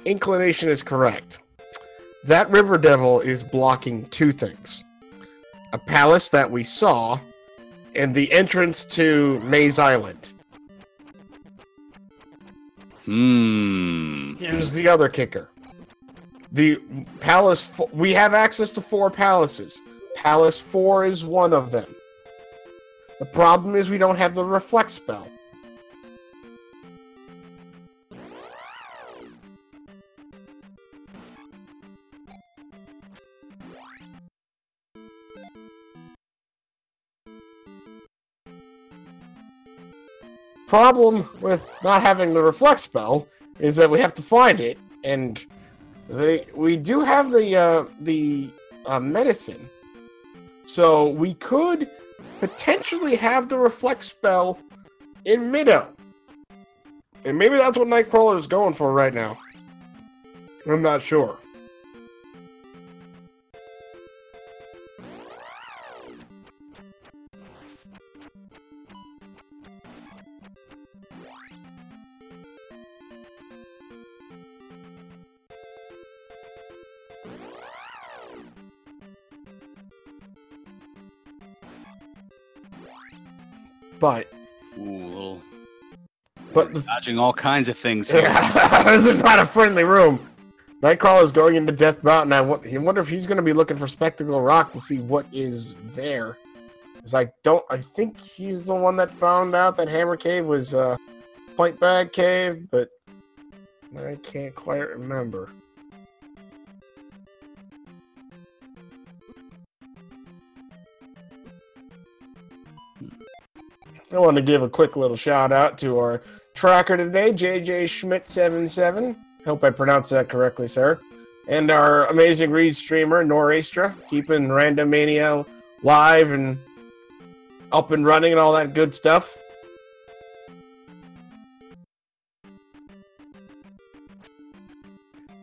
inclination is correct, that river devil is blocking 2 things. A palace that we saw, and the entrance to Maze Island. Here's the other kicker. The palace... We have access to 4 palaces. Palace 4 is one of them. The problem is we don't have the reflect spell. problem with not having the reflect spell is that we have to find it, and we do have the medicine, so we could potentially have the reflect spell in Middo. And maybe that's what Knightcrawler is going for right now. I'm not sure. But dodging all kinds of things here. Yeah, this is not a friendly room. Knightcrawler is going into Death Mountain. I wonder if he's going to be looking for Spectacle Rock to see what is there. Because I think he's the one that found out that Hammer Cave was Point Bag Cave, but I can't quite remember. I want to give a quick little shout out to our tracker today, JJ Schmidt77. Hope I pronounced that correctly, sir. And our amazing Reed streamer, Norastra, keeping Randomania live and up and running and all that good stuff.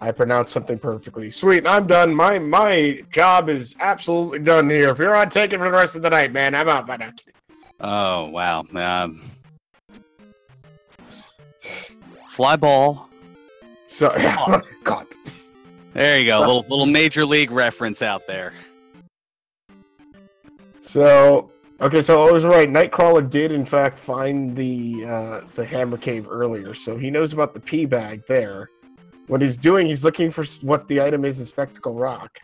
I pronounced something perfectly. Sweet, I'm done. My job is absolutely done here. If you're on taking for the rest of the night, man, I'm out by now. Oh, wow. Fly ball. So, caught. There you go. Little Major League reference out there. So, okay, so I was right. Knightcrawler did, in fact, find the Hammer Cave earlier, so he knows about the pea bag there. What he's doing, he's looking for what the item is in Spectacle Rock.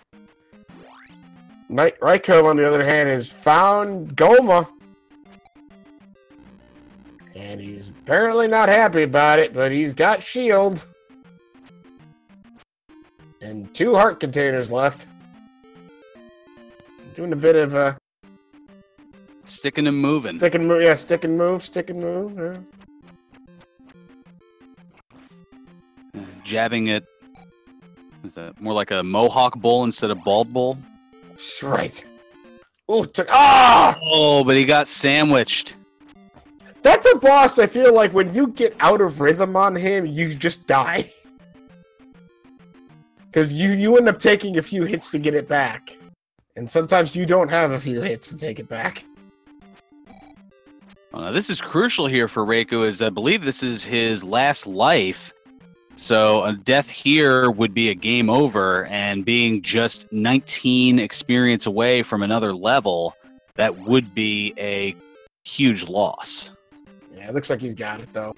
Raiko, on the other hand, has found Goma. And he's apparently not happy about it, but he's got shield. And 2 heart containers left. Doing a bit of sticking and moving. Stick and move, yeah, stick and move. Yeah. Jabbing it. Is that more like a mohawk bull instead of bald bull? Right. Ooh, Oh, but he got sandwiched. That's a boss, I feel like when you get out of rhythm on him, you just die. Because you end up taking a few hits to get it back. And sometimes you don't have a few hits to take it back. Well, now this is crucial here for Raiko, as I believe this is his last life. So a death here would be a game over, and being just 19 experience away from another level, that would be a huge loss. Yeah, it looks like he's got it, though.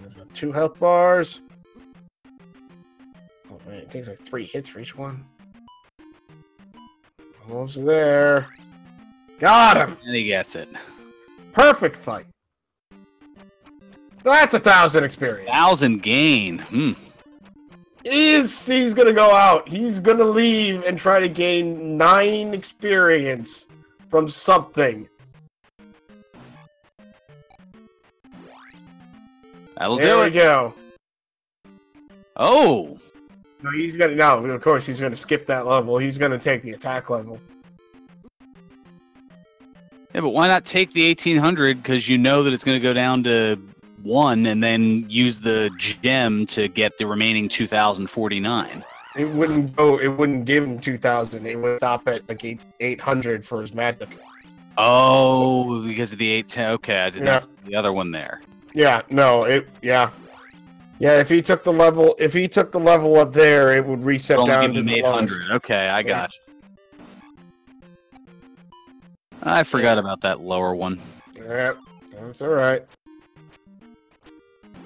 He's got 2 health bars. Oh, man, it takes like 3 hits for each one. Almost there. Got him! And he gets it. Perfect fight. That's 1,000 experience. 1,000 gain. He's gonna go out. He's gonna leave and try to gain 9 experience from something. That'll do it. There we go. Oh. No, he's gonna. No, of course he's gonna skip that level. He's gonna take the attack level. Yeah, but why not take the 1,800? Because you know that it's going to go down to 1, and then use the gem to get the remaining 2,049. It wouldn't go. It wouldn't give him 2,000. It would stop at like 800 for his magic. Oh, because of the 810. Okay, I did not see the other one there. Yeah, no, yeah. If he took the level, up there, it would reset down to the 800. Okay, I got you. I forgot about that lower one. Yeah, that's all right.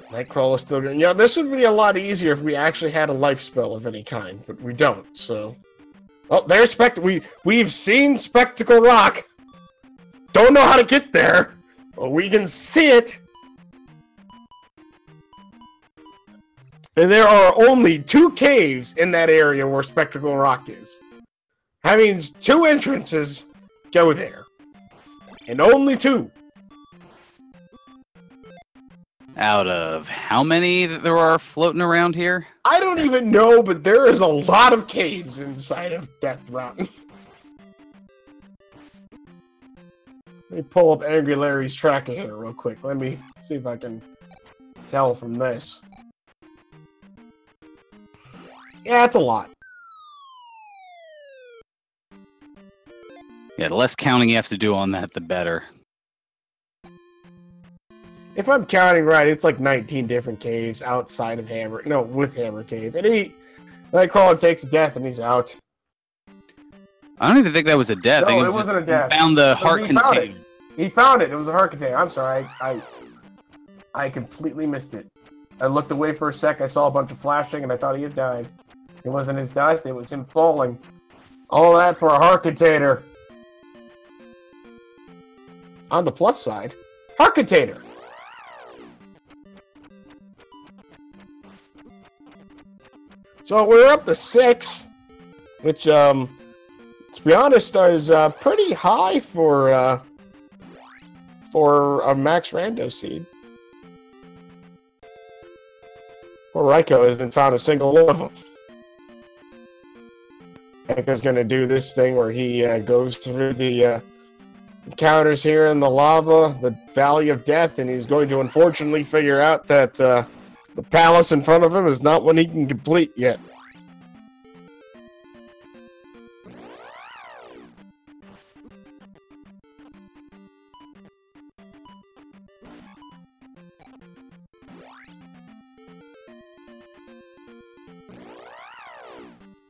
Knightcrawler is still good. Yeah, this would be a lot easier if we actually had a life spell of any kind, but we don't. So, oh, there's We've seen Spectacle Rock. Don't know how to get there, but we can see it. And there are only 2 caves in that area where Spectacle Rock is. That means 2 entrances go there. And only 2. Out of how many there are floating around here? I don't even know, but there is a lot of caves inside of Death Mountain. Let me pull up Angry Larry's tracker here real quick. Let me see if I can tell from this. Yeah, it's a lot. Yeah, the less counting you have to do on that, the better. If I'm counting right, it's like 19 different caves outside of Hammer. No, with Hammer Cave. And Knightcrawler takes a death and he's out. I don't even think that was a death. No, it wasn't a death. Found the heart container. He found it. It was a heart container. I'm sorry. I completely missed it. I looked away for a sec. I saw a bunch of flashing and I thought he had died. It wasn't his death. It was him falling. All that for a heart container. On the plus side, heart container. So we're up to 6, which, to be honest, is pretty high for a MaxRando seed. Well, Raiko hasn't found a single one of them. Raiko's going to do this thing where he goes through the encounters here in the lava, the Valley of Death, and he's going to unfortunately figure out that the palace in front of him is not one he can complete yet.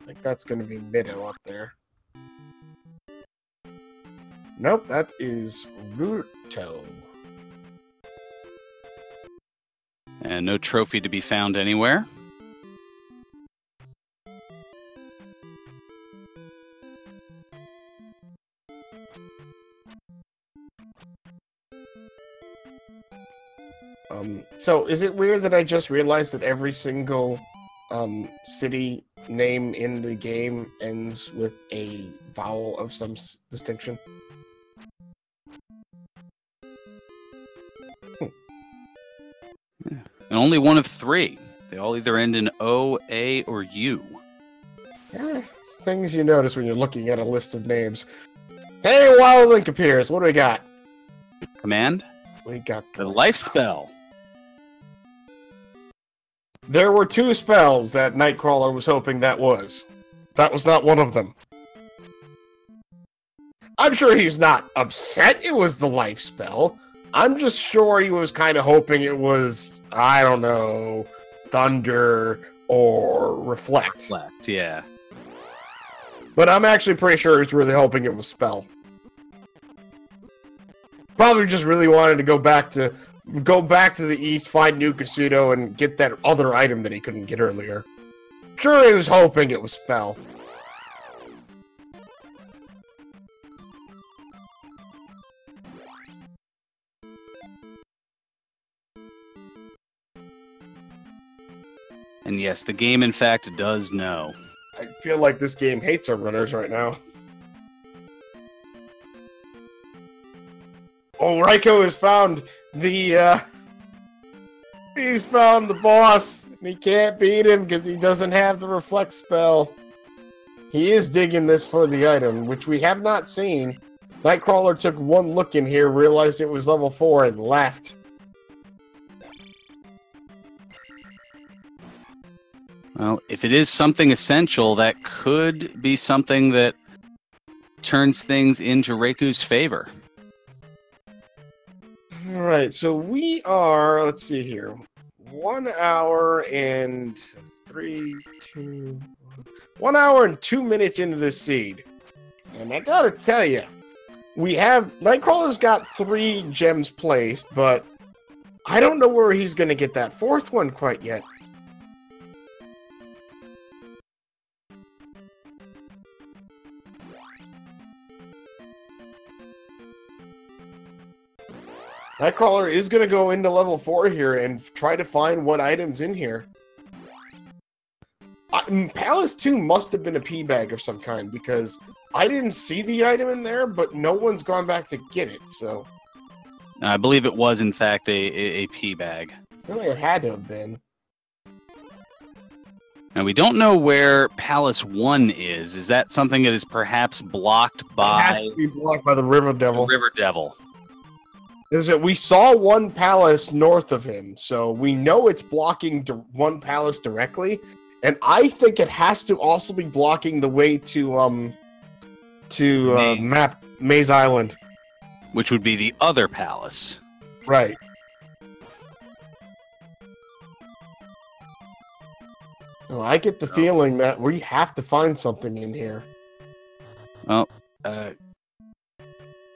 I think that's going to be Mido up there. Nope, that is Ruto. And no trophy to be found anywhere. So is it weird that I just realized that every single city name in the game ends with a vowel of some distinction? And only one of 3. They all either end in O, A, or U. Yeah, things you notice when you're looking at a list of names. Hey, Wild Link appears. What do we got? Command? We got the life spell. There were 2 spells that Knightcrawler was hoping that was. That was not one of them. I'm sure he's not upset it was the life spell. I'm just sure he was kind of hoping it was, I don't know, Thunder or Reflect. Reflect, yeah. But I'm actually pretty sure he's really hoping it was Spell. Probably just really wanted to go back to the east, find New Casuto, and get that other item that he couldn't get earlier. Sure, he was hoping it was Spell. And yes, the game, in fact, does know. I feel like this game hates our runners right now. Oh, Raiko has found the, he's found the boss, and he can't beat him because he doesn't have the Reflect spell. He is digging this for the item, which we have not seen. Knightcrawler took one look in here, realized it was level 4, and left. Well, if it is something essential, that could be something that turns things into Raiku's favor. Alright, so we are, let's see here, 1 hour and 1 hour and 2 minutes into this seed. And I gotta tell you, Knightcrawler's got 3 gems placed, but I don't know where he's gonna get that 4th one quite yet. Knightcrawler is going to go into level 4 here and try to find what item's in here. Palace 2 must have been a P bag of some kind, because I didn't see the item in there, but no one's gone back to get it, so... I believe it was, in fact, a P bag. I feel like it had to have been. Now, we don't know where Palace 1 is. Is that something that is perhaps blocked by... It has to be blocked by the River Devil. The River Devil. Is it? We saw one palace north of him, so we know it's blocking one palace directly, and I think it has to also be blocking the way to map Maze Island, which would be the other palace. Right. Well, I get the feeling that we have to find something in here. Well,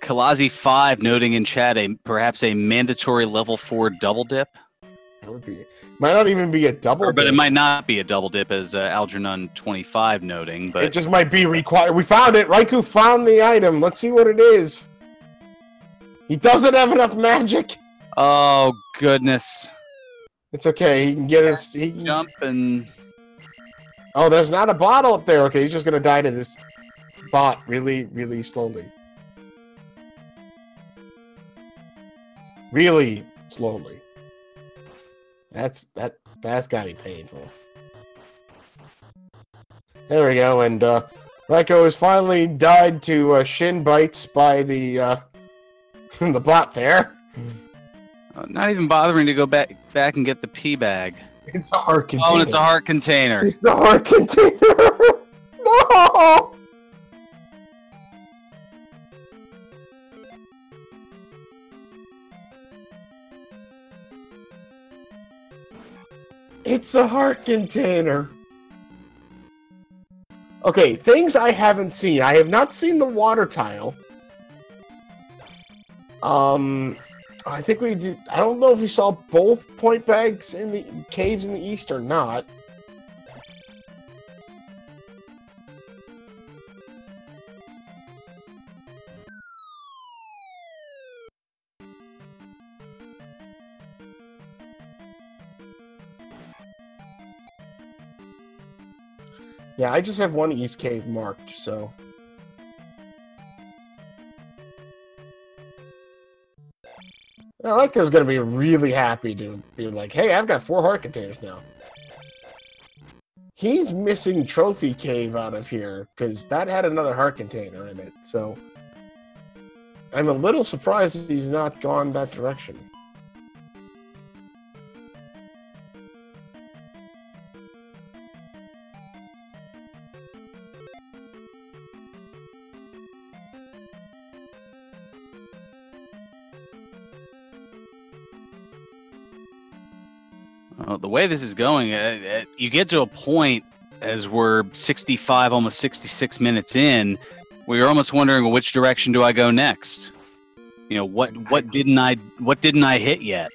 Kalazi 5 noting in chat perhaps a mandatory level 4 double dip. That would be, might not even be a double dip. But it might not be a double dip, as Algernon 25 noting. But it just might be required. We found it. Raikou found the item. Let's see what it is. He doesn't have enough magic. Oh goodness! It's okay. He can get us. He can jump and. Oh, there's not a bottle up there. Okay, he's just gonna die to this bot really, really slowly. Really slowly. That's gotta be painful. There we go, and Raikou has finally died to shin bites by the the bot there. Not even bothering to go back and get the pee bag. It's a heart container. Oh, and it's a heart container. It's a heart container. No. It's a heart container. Okay, things I haven't seen. I have not seen the water tile. I think we did. I don't know if we saw both point bags in the caves in the east or not. Yeah, I just have one east cave marked, so... Raikou's gonna be really happy to be like, hey, I've got 4 heart containers now. He's missing Trophy Cave out of here, because that had another heart container in it, so... I'm a little surprised that he's not gone that direction. The way this is going, you get to a point as we're 65, almost 66 minutes in, where you're almost wondering which direction do I go next. You know, what didn't I hit yet?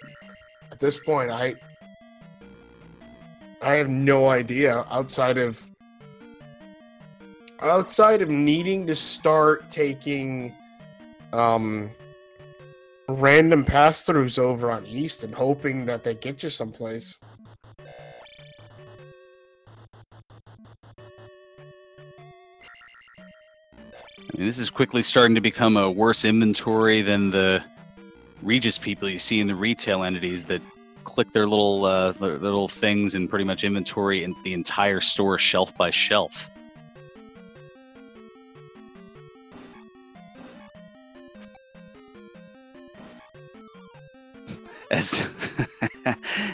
At this point, I have no idea outside of needing to start taking random pass-throughs over on East and hoping that they get you someplace. And this is quickly starting to become a worse inventory than the Regis people you see in the retail entities that click their little things and pretty much inventory in the entire store shelf by shelf.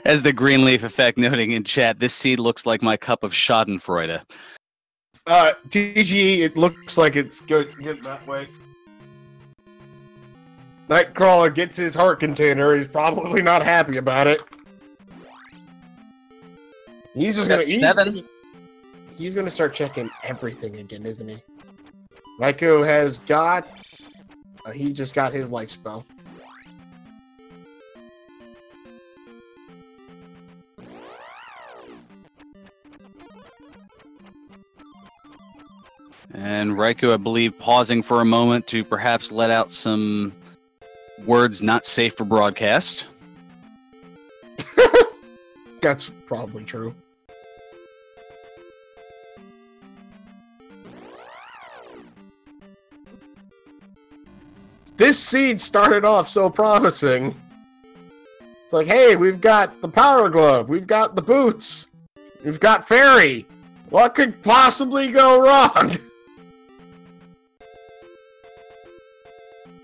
As the Greenleaf effect noting in chat, this seed looks like my cup of Schadenfreude. TGE, it looks like it's good that way. Knightcrawler gets his heart container. He's probably not happy about it. He's just he's gonna start checking everything again, isn't he? Raikou has got. He just got his life spell. And Raikou, I believe, pausing for a moment to perhaps let out some words not safe for broadcast. That's probably true. This seed started off so promising. It's like, hey, we've got the Power Glove, we've got the boots, we've got Fairy. What could possibly go wrong?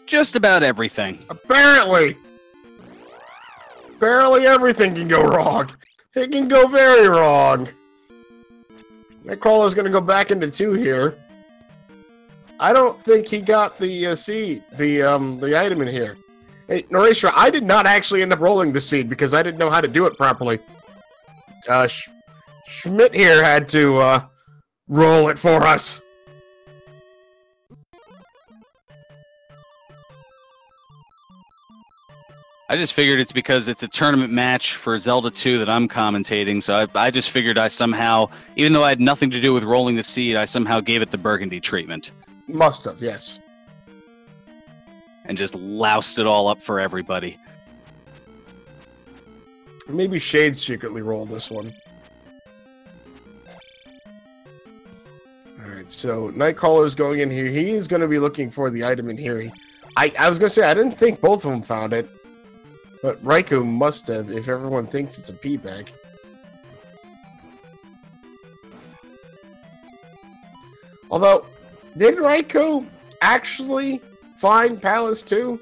Just about everything. Apparently. Barely everything can go wrong. It can go very wrong. Knightcrawler's gonna go back into 2 here. I don't think he got the seed, the item in here. Hey, Norastra, I did not actually end up rolling the seed because I didn't know how to do it properly. Schmidt here had to roll it for us. I just figured it's because it's a tournament match for Zelda 2 that I'm commentating, so I just figured I somehow, even though I had nothing to do with rolling the seed, I somehow gave it the burgundy treatment. Must have, yes. And just loused it all up for everybody. Maybe Shade secretly rolled this one. Alright, so Knightcrawler's going in here. He's going to be looking for the item in here. I was going to say, I didn't think both of them found it. But Raikou must have, if everyone thinks it's a pea bag. Although, did Raikou actually find Palace 2?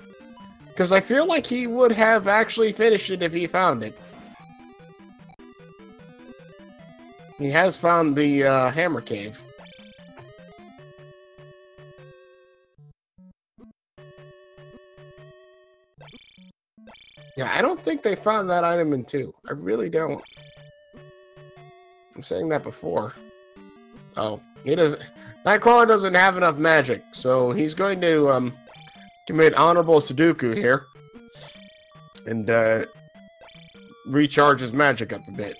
Because I feel like he would have actually finished it if he found it. He has found the Hammer Cave. Yeah, I don't think they found that item in 2. I really don't. I'm saying that before. Oh, he doesn't. Knightcrawler doesn't have enough magic, so he's going to commit honorable Sudoku here and recharge his magic up a bit.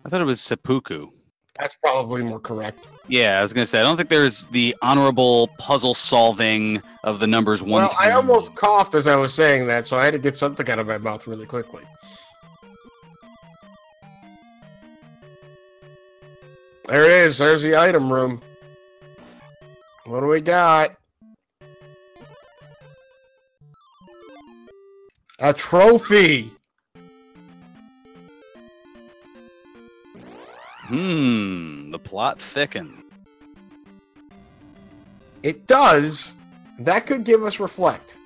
I thought it was seppuku. That's probably more correct. Yeah, I was going to say, I don't think there's the honorable puzzle solving of the numbers 1 Well, I almost coughed as I was saying that, so I had to get something out of my mouth really quickly. There it is. There's the item room. What do we got? A trophy! The plot thickens. It does. That could give us Reflect.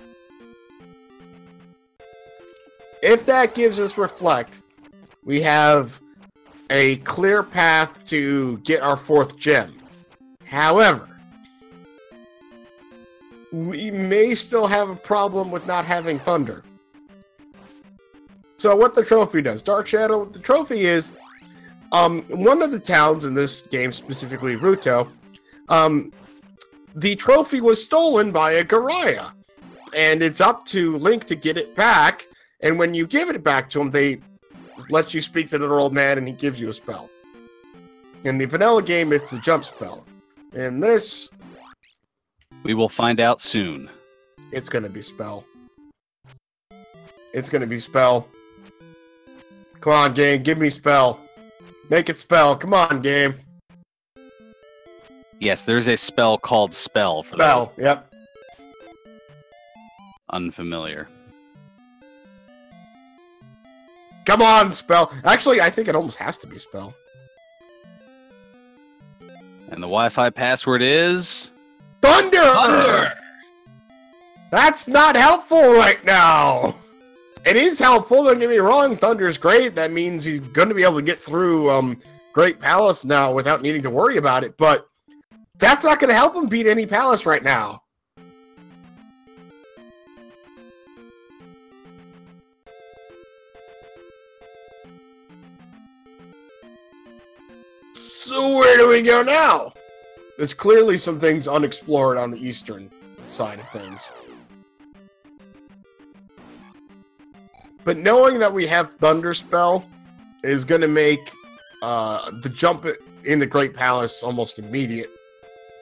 If that gives us Reflect, we have a clear path to get our 4th gem. However, we may still have a problem with not having Thunder. So what the trophy does, Dark Shadow, the trophy is one of the towns in this game, specifically Ruto, the trophy was stolen by a Garaya, and it's up to Link to get it back, and when you give it back to him, they let you speak to the little old man, and he gives you a spell. In the vanilla game, it's a jump spell. In this... we will find out soon. It's gonna be spell. It's gonna be spell. Come on, game, give me spell. Make it spell. Come on, game. Yes, there's a spell called Spell for spell. that. Yep. Unfamiliar. Come on, spell. Actually, I think it almost has to be spell. And the Wi-Fi password is... Thunder! Thunder! That's not helpful right now. It is helpful, don't get me wrong. Thunder's great. That means he's going to be able to get through Great Palace now without needing to worry about it. But that's not going to help him beat any palace right now. So where do we go now? There's clearly some things unexplored on the eastern side of things. But knowing that we have Thunder Spell is going to make the jump in the Great Palace almost immediate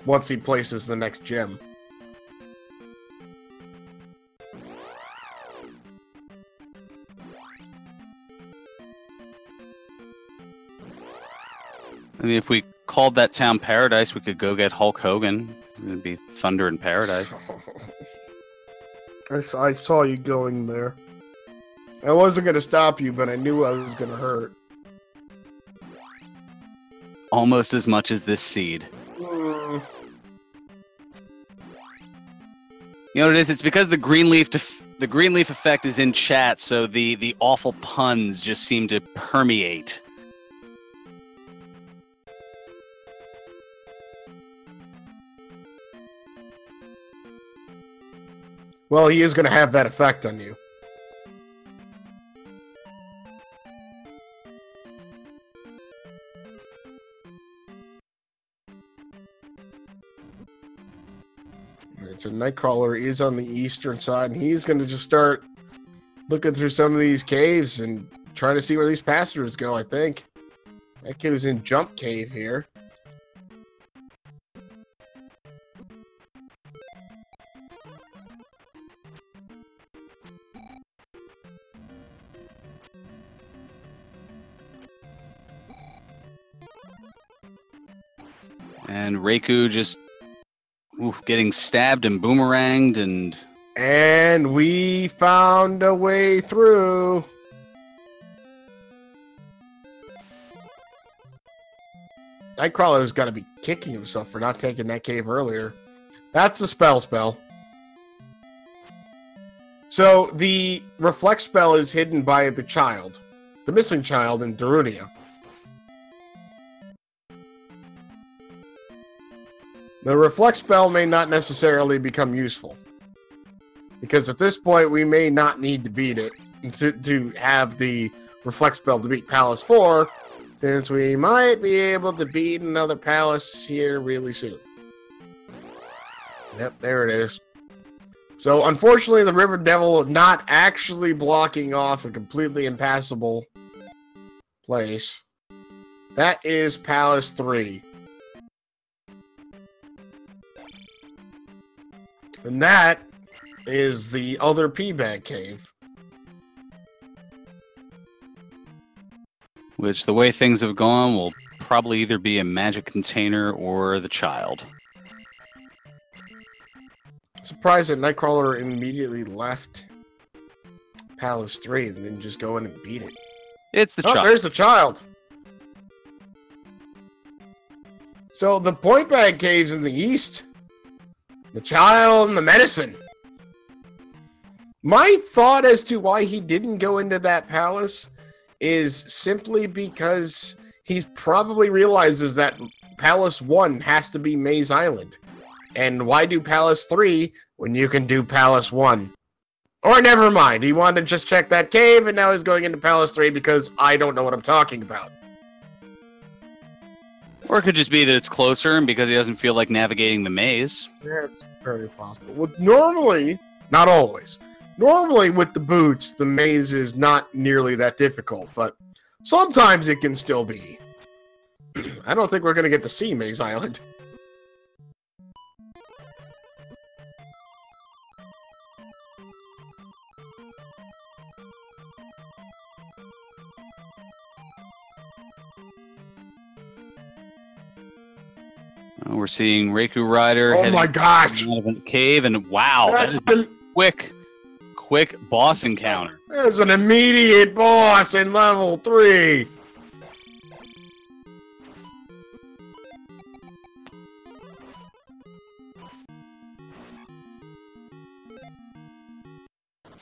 once he places the next gem. I mean, if we called that town Paradise, we could go get Hulk Hogan. It'd be Thunder in Paradise. I saw you going there. I wasn't going to stop you, but I knew I was going to hurt. Almost as much as this seed. Mm. You know what it is? It's because the green leaf effect is in chat, so the awful puns just seem to permeate. Well, he is going to have that effect on you. Alright, so Knightcrawler is on the eastern side, and he's going to just start looking through some of these caves and trying to see where these passengers go, I think. That kid was in Jump Cave here. And Raikou just getting stabbed and boomeranged, and we found a way through. Knightcrawler's got to be kicking himself for not taking that cave earlier. That's the spell. So the reflect spell is hidden by the child, the missing child in Darunia. The reflect spell may not necessarily become useful, because at this point we may not need to beat it to have the reflect spell to beat Palace 4, since we might be able to beat another Palace here really soon. Yep, there it is. So unfortunately the River Devil is not actually blocking off a completely impassable place. That is Palace 3. And that is the other P-Bag Cave. which, the way things have gone, will probably either be a magic container or the child. Surprised that Knightcrawler immediately left Palace 3 and then just go in and beat it. It's the child. There's the child. So the Point Bag Cave's in the east. The child and the medicine. My thought as to why he didn't go into that palace is simply because he probably realizes that Palace 1 has to be Maze Island. And why do Palace 3 when you can do Palace 1? Or never mind, he wanted to just check that cave and now he's going into Palace 3 because I don't know what I'm talking about. Or it could just be that it's closer and because he doesn't feel like navigating the maze. Yeah, it's very possible. Well, normally, not always, normally with the boots, the maze is not nearly that difficult, but sometimes it can still be. I don't think we're going to get to see Maze Island. We're seeing Raikourider. Oh my gosh! Out of a cave, and wow, that's that is a quick boss encounter. There's an immediate boss in level 3.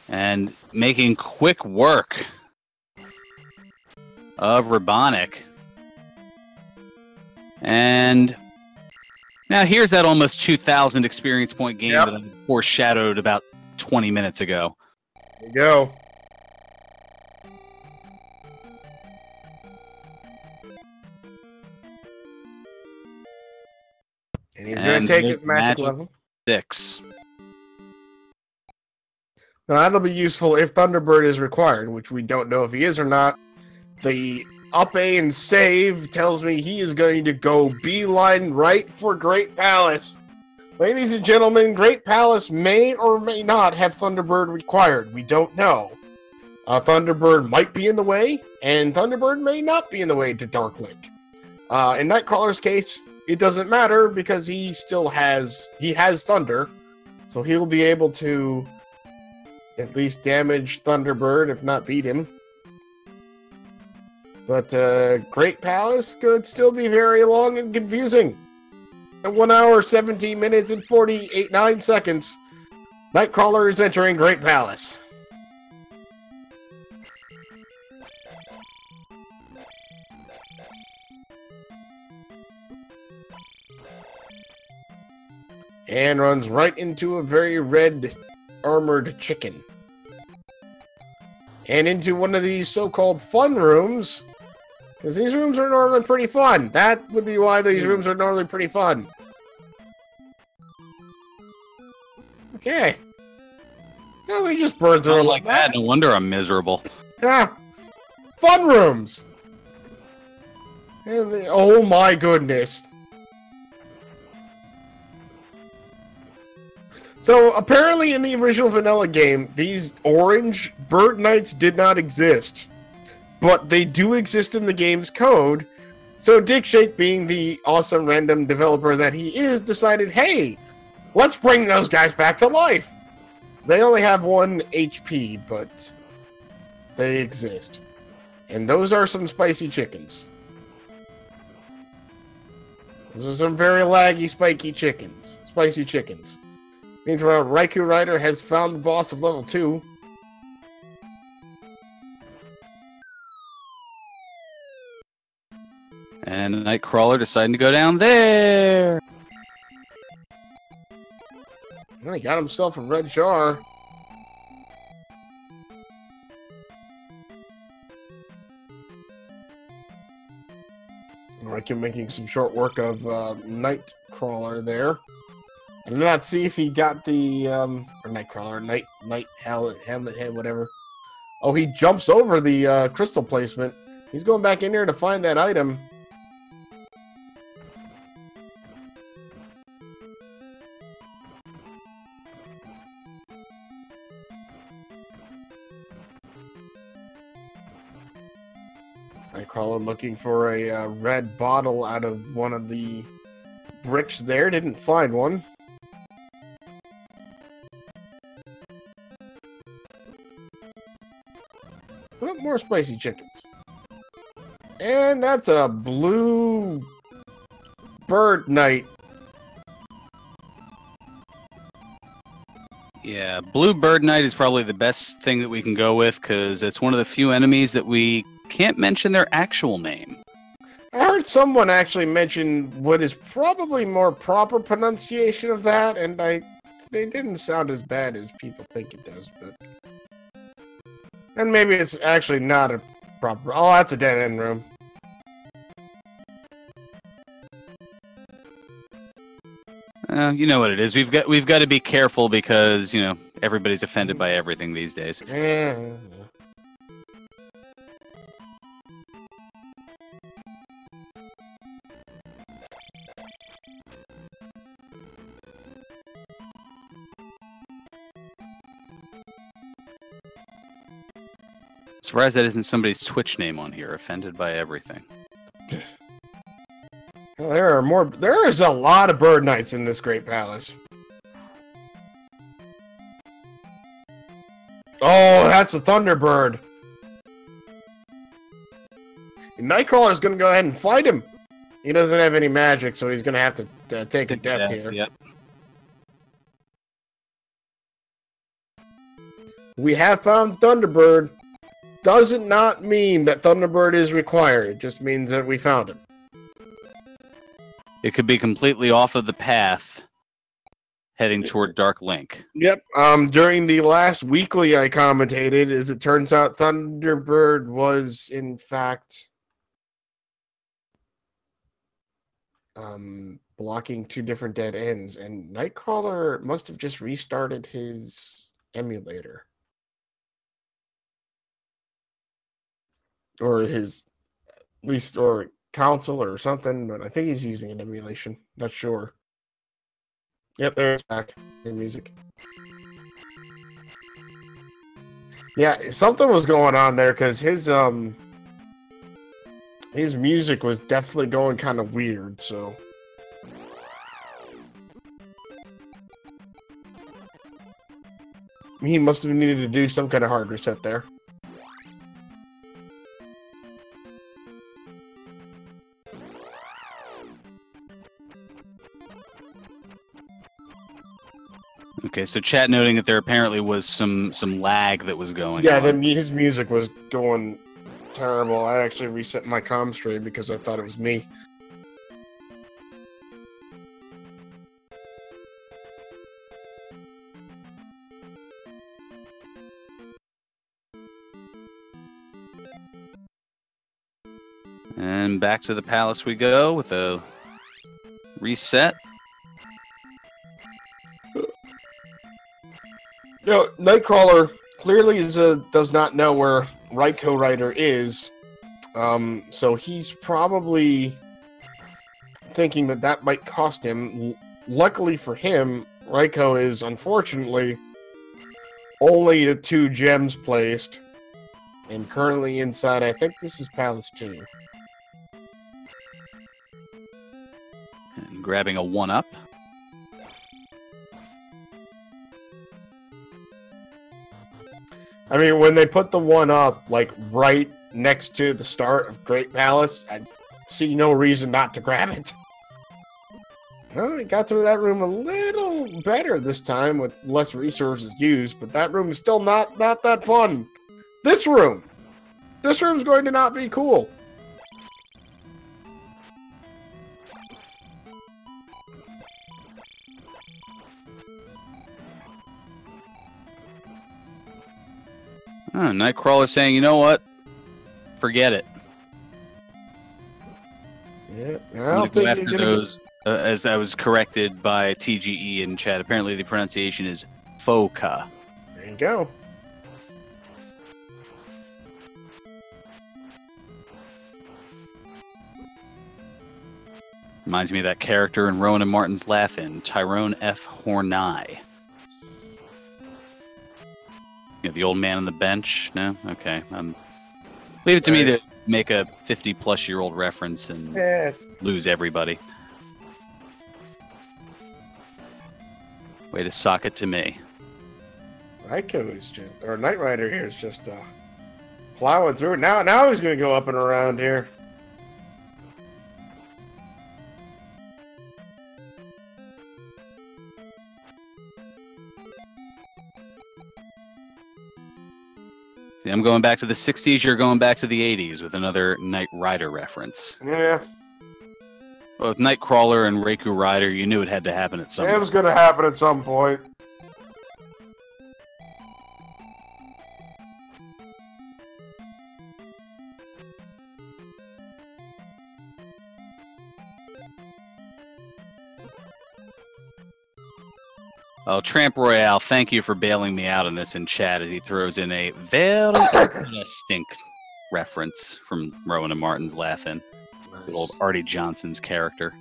And making quick work of Rabonic. And now here's that almost 2,000 experience point game that I foreshadowed about 20 minutes ago. There you go. And he's going to take his magic level. 6. Now that'll be useful if Thunderbird is required, which we don't know if he is or not. The up A and save tells me he is going to go beeline right for Great Palace. Ladies and gentlemen, Great Palace may or may not have Thunderbird required. We don't know. Thunderbird might be in the way, and Thunderbird may not be in the way to Dark Link. In Knightcrawler's case, it doesn't matter because he still has Thunder, so he'll be able to at least damage Thunderbird, if not beat him. But Great Palace could still be very long and confusing. At 1 hour, 17 minutes, and 9 seconds, Knightcrawler is entering Great Palace. And runs right into a very red armored chicken. And into one of these so-called fun rooms. Because these rooms are normally pretty fun. That would be why these rooms are normally pretty fun. Okay. Yeah, we just burned through like that. No wonder I'm miserable. Yeah. Fun rooms. And oh my goodness. So, apparently in the original vanilla game, these orange bird knights did not exist. But they do exist in the game's code. So Dick Shake, being the awesome random developer that he is, decided, hey, let's bring those guys back to life. They only have 1 HP, but they exist. And those are some spicy chickens. Those are some very laggy, spicy chickens. Meanwhile, Raikourider has found the boss of level 2. And Knightcrawler deciding to go down there. Well, he got himself a red jar. Like you're making some short work of Knightcrawler there. I did not see if he got the or Knightcrawler, Knight Hamlet head, whatever. Oh, he jumps over the crystal placement. He's going back in here to find that item. Nightcrawler looking for a red bottle out of one of the bricks there. Didn't find one. Oh, more spicy chickens. And that's a blue bird knight. Yeah, blue bird knight is probably the best thing that we can go with, because it's one of the few enemies that we can't mention their actual name. I heard someone actually mention what is probably more proper pronunciation of that, and they didn't sound as bad as people think it does, but... And maybe it's actually not a proper... Oh, that's a dead-end room. You know what it is. We've got to be careful because, you know, everybody's offended by everything these days. Yeah. Surprised that isn't somebody's Twitch name on here. Offended by everything. Well, there is a lot of bird knights in this great palace. Oh, that's a Thunderbird. Knightcrawler's gonna go ahead and fight him. He doesn't have any magic, so he's gonna have to take a death here. Yep. We have found Thunderbird. Doesn't not mean that Thunderbird is required. It just means that we found him. It could be completely off of the path, heading toward Dark Link. Yep. During the last weekly I commentated, as it turns out, Thunderbird was in fact blocking 2 different dead ends, and Knightcrawler must have just restarted his emulator. Or his or console or something, but I think he's using an emulation. Not sure. Yep, there it's back. New music. Yeah, something was going on there because his music was definitely going kind of weird, so. he must have needed to do some kind of hard reset there. Okay, so chat noting that there apparently was some lag that was going on. Yeah, his music was going terrible. I actually reset my comm stream because I thought it was me. And back to the palace we go with a reset. You know, Knightcrawler clearly does not know where Raikourider is, so he's probably thinking that might cost him. Luckily for him, Raiko is unfortunately only the 2 gems placed, and currently inside, I think this is Palace 2. And grabbing a 1-up. I mean, when they put the 1-up, like, right next to the start of Great Palace, I see no reason not to grab it. Well, he got through that room a little better this time with less resources used, but that room is still not that fun. This room's going to not be cool. Oh, Knightcrawler saying, you know what? Forget it. Yeah, I don't think you're gonna those. As I was corrected by TGE in chat, apparently the pronunciation is Foca. There you go. Reminds me of that character in Rowan and Martin's Laugh-In, Tyrone F. Horneye. You know, the old man on the bench? No? Okay. Leave it to me to make a 50-plus-year-old reference and lose everybody. Way to sock it to me. Raiko is just, or Knightcrawler here is just plowing through it. Now he's going to go up and around here. See, I'm going back to the 60s, you're going back to the 80s with another Knightcrawler reference. Yeah. Well, with Knightcrawler and Raikourider, you knew it had to happen at some point. It was going to happen at some point. Oh, Tramp Royale, thank you for bailing me out on this in chat as he throws in a very distinct reference from Rowan and Martin's Laugh-In. Nice. Good old Artie Johnson's character.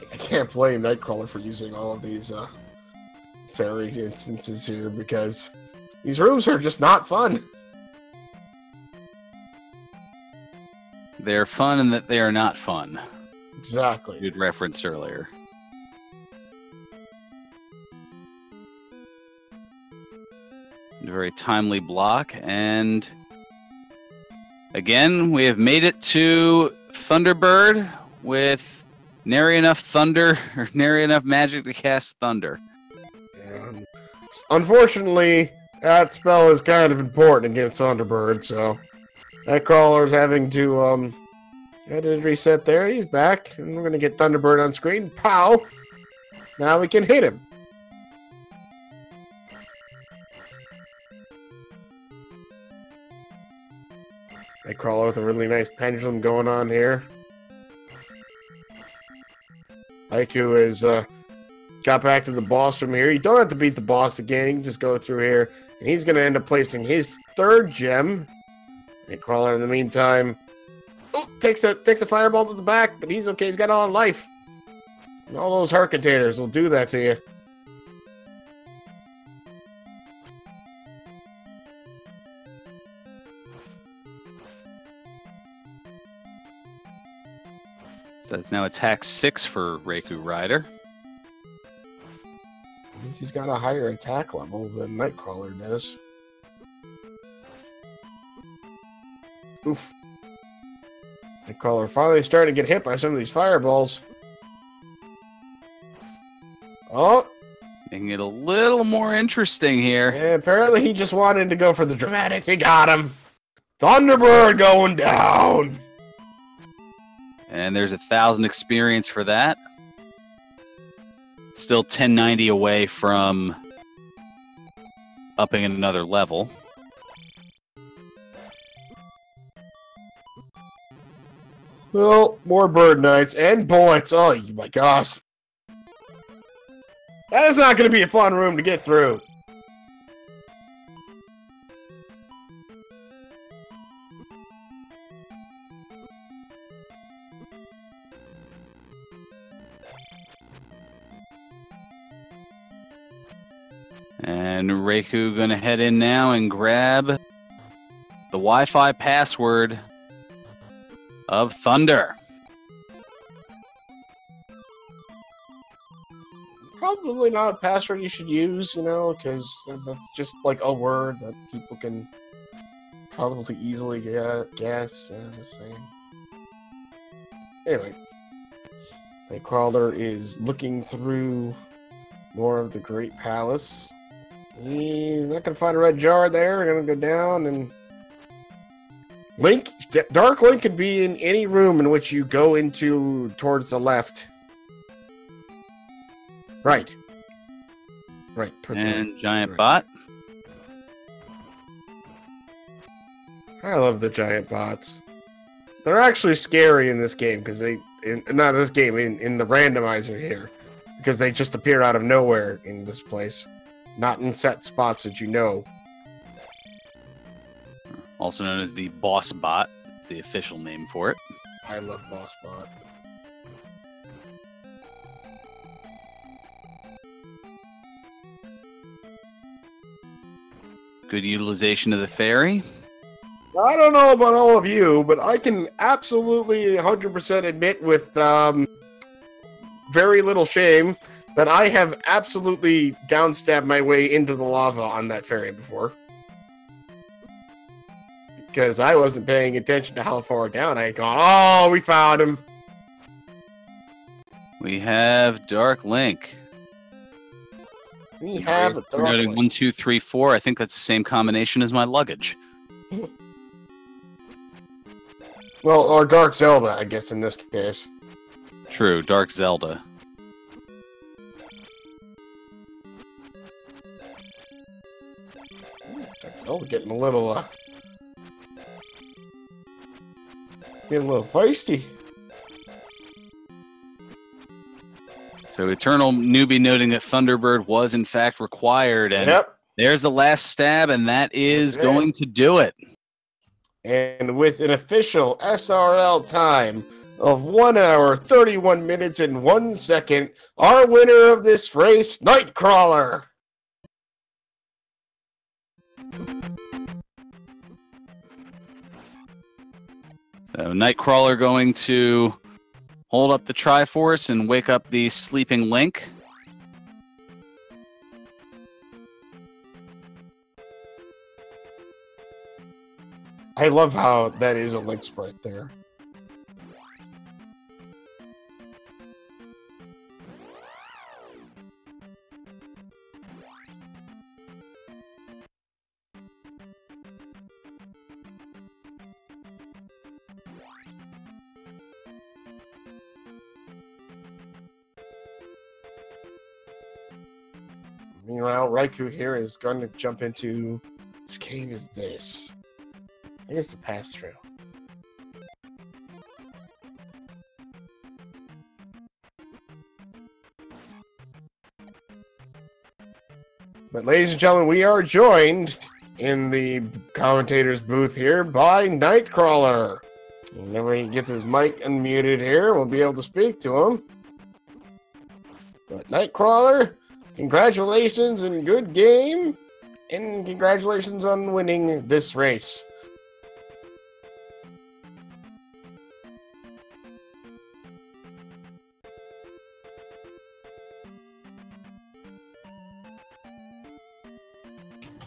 I can't blame Knightcrawler for using all of these fairy instances here because these rooms are just not fun. They're fun in that they are not fun. Exactly. You'd referenced earlier. A very timely block, and again, we have made it to Thunderbird with nary enough thunder, or nary enough magic to cast thunder. And unfortunately, that spell is kind of important against Thunderbird, so Knightcrawler's having to reset there. He's back, and we're gonna get Thunderbird on screen. Pow! Now we can hit him. Knightcrawler with a really nice pendulum going on here. Haiku has got back to the boss from here. You don't have to beat the boss again. You can just go through here, and he's going to end up placing his 3rd gem. Knightcrawler, in the meantime, takes a fireball to the back, but he's okay. He's got all life. And all those heart containers will do that to you. So that's now attack 6 for Raikourider. At least he's got a higher attack level than Knightcrawler does. Oof. Knightcrawler finally starting to get hit by some of these fireballs. Oh! Making it a little more interesting here. Yeah, apparently he just wanted to go for the dramatics. He got him! Thunderbird going down! And there's 1,000 experience for that. Still 1090 away from upping another level. Well, more bird knights and bullets. Oh my gosh. That is not going to be a fun room to get through. And Raikou gonna head in now and grab the Wi-Fi password of Thunder. Probably not a password you should use, you know, because that's just like a word that people can probably easily guess. Just saying. Anyway, Knightcrawler is looking through more of the Great Palace. He's not going to find a red jar there. We're going to go down and... Dark Link could be in any room in which you go into towards the left. Right. Right. And Giant Bot. I love the giant bots. They're actually scary in this game because not this game, in the randomizer here. Because they just appear out of nowhere in this place. Not in set spots that you know. Also known as the Boss Bot. It's the official name for it. I love Boss Bot. Good utilization of the fairy. I don't know about all of you, but I can absolutely 100% admit with very little shame that I have absolutely downstabbed my way into the lava on that ferry before. Because I wasn't paying attention to how far down I had gone. Oh, we found him! We have Dark Link. We have a Dark Link. 1, 2, 3, 4. I think that's the same combination as my luggage. Well, or Dark Zelda, I guess, in this case. True, Dark Zelda. Dark Zelda getting a little feisty. So Eternal Newbie noting that Thunderbird was in fact required, and yep. There's the last stab, and that is going to do it. And with an official SRL time of 1 hour, 31 minutes, and 1 second, our winner of this race, Knightcrawler. So Knightcrawler going to hold up the Triforce and wake up the sleeping Link. I love how that is a Link sprite there. Meanwhile, Raikou here is going to jump into... Which cave is this? I guess a pass-through. But ladies and gentlemen, we are joined in the commentator's booth here by Knightcrawler. Whenever he gets his mic unmuted here, we'll be able to speak to him. But Knightcrawler, congratulations and good game, and congratulations on winning this race.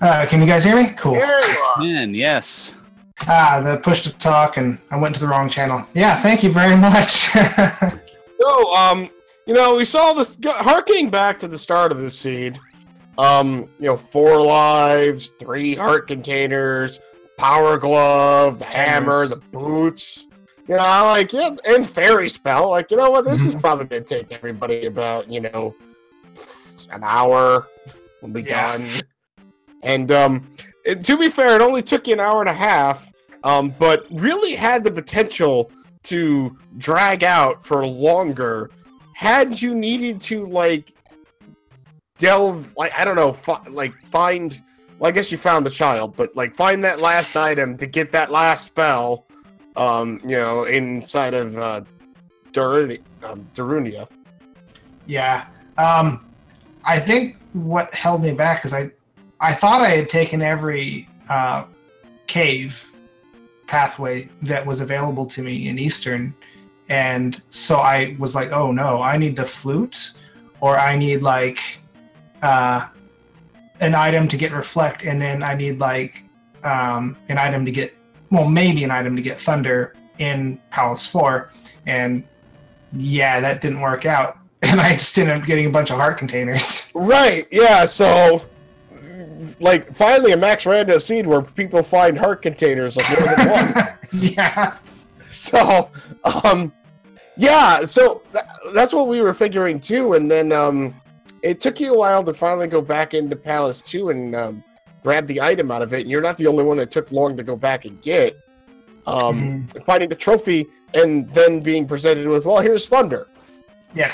Can you guys hear me? Cool. There you are. Man, yes. The push to talk, and I went to the wrong channel. Yeah, thank you very much. So, we saw this, harkening back to the start of the seed, 4 lives, 3 heart containers, power glove, the hammer, the boots, and fairy spell. Like, you know what, this is probably going to take everybody about, an hour. We'll be done. And, to be fair, it only took you an hour and a half, but really had the potential to drag out for longer had you needed to, delve, I don't know, find, well, I guess you found the child, but, find that last item to get that last spell, inside of, Darunia. Yeah. I think what held me back is I thought I had taken every cave pathway that was available to me in Eastern, and so I was like, oh no, I need the flute, or I need an item to get reflect, and then I need an item to get, maybe an item to get thunder in Palace 4, and yeah, that didn't work out, and I just ended up getting a bunch of heart containers. Right, yeah, so finally a MaxRando seed where people find heart containers of more than one. Yeah. So, so that's what we were figuring too, and then it took you a while to finally go back into Palace 2 and grab the item out of it, and you're not the only one that took long to go back and get. Finding the trophy and then being presented with, well, here's Thunder. Yeah.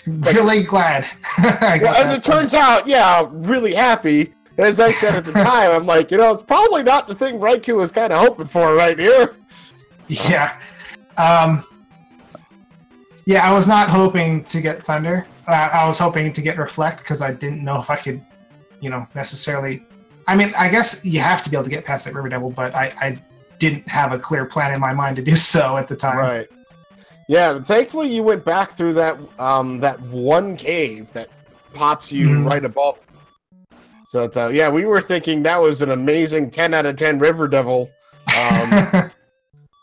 Really glad. As it turns out, really happy. As I said at the time, I'm like, it's probably not the thing Raikou was kind of hoping for right here. Yeah. Yeah, I was not hoping to get Thunder. I was hoping to get Reflect because I didn't know if I could, necessarily... I mean, I guess you have to be able to get past that River Devil, but I didn't have a clear plan in my mind to do so at the time. Right. Yeah, thankfully you went back through that that one cave that pops you right above. So, we were thinking that was an amazing 10 out of 10 River Devil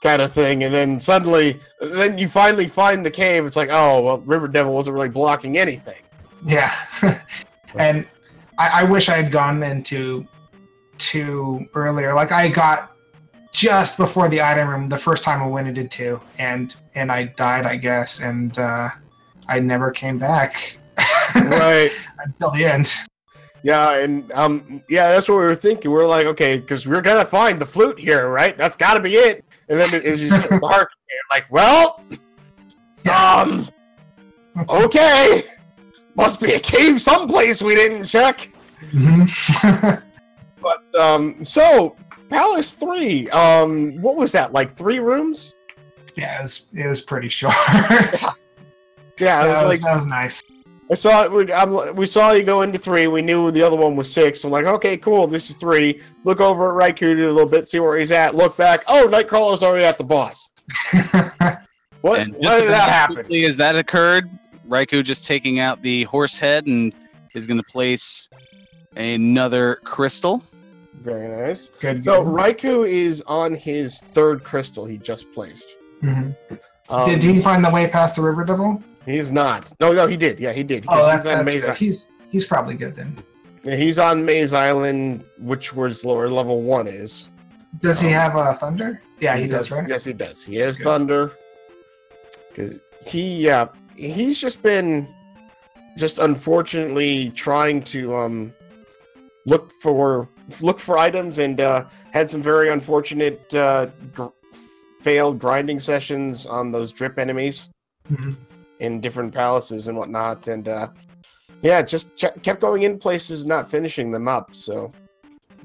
kind of thing, and then suddenly, you finally find the cave, it's like, oh, well, River Devil wasn't really blocking anything. Yeah. And I wish I had gone into 2 earlier. I got just before the item room the first time I went into 2, and I died, I guess, and I never came back. Right. Until the end. Yeah, and that's what we were thinking. We were like, okay, because we're gonna find the flute here, right? That's got to be it. And then it's just dark. Well, okay, must be a cave someplace we didn't check. But so Palace 3, what was that? 3 rooms? Yeah, it was pretty short. Yeah, that was nice. We saw you go into 3. We knew the other one was 6. I'm like, okay, cool. This is 3. Look over at Raikourider a little bit, see where he's at. Look back. Oh, Knightcrawler's already at the boss. What did that happen? As that occurred, Raikou just taking out the horse head and is going to place another crystal. Very nice. Good. So Raikou is on his 3rd crystal he just placed. Did he find the way past the River Devil? He's not. No, he did. Yeah, he did. Oh, that's good. He's probably good then. Yeah, he's on Maze Island, which was lower level 1 is. Does he have Thunder? Yeah, he does, right? Yes, he does. He has Thunder. Because he's just been unfortunately trying to look for items and had some very unfortunate failed grinding sessions on those drip enemies. In different palaces and whatnot, and just kept going in places, not finishing them up. So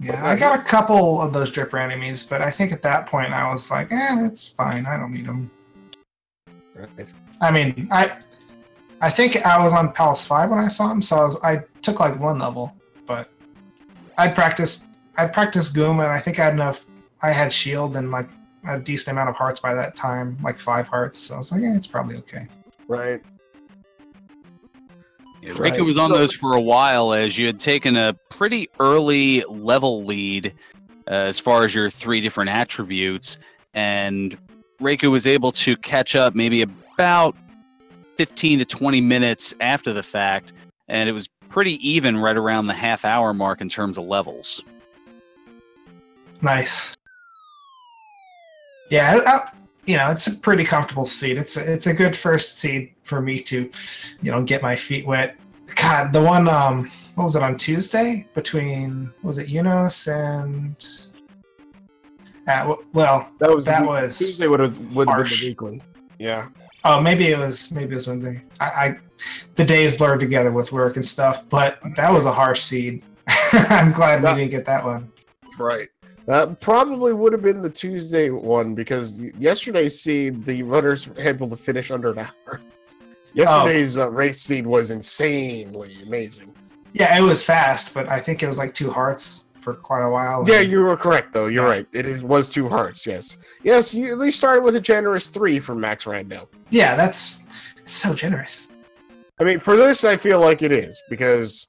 yeah, I got a couple of those dripper enemies, but I think at that point I was like, that's fine. I don't need them. Right. I mean, I think I was on Palace 5 when I saw him, so I took 1 level, but I'd practiced Goom, and I think I had enough. I had shield and a decent amount of hearts by that time, 5 hearts. So I was like, it's probably okay. Right. Yeah, Right. Reiko was on So- those for a while as you had taken a pretty early level lead as far as your 3 different attributes, and Reiko was able to catch up maybe about 15 to 20 minutes after the fact, and it was pretty even right around the half-hour mark in terms of levels. Nice. Yeah, it's a pretty comfortable seed. It's a good first seed for me to, get my feet wet. God, the one, what was it, on Tuesday? Between, was it Unos and... well, that was Tuesday would have been harsh. the weekly. Yeah. Oh, maybe it was Wednesday. The days blurred together with work and stuff, but that was a harsh seed. I'm glad we didn't get that one. Right. Probably would have been the Tuesday one because yesterday's seed, the runners were able to finish under an hour. Yesterday's race seed was insanely amazing. Yeah, it was fast, but I think it was like 2 hearts for quite a while. Yeah, you were correct, though. You're right. It was 2 hearts, yes. Yes, you at least started with a generous 3 from MaxRando. Yeah, that's so generous. I mean, for this, I feel like it is, because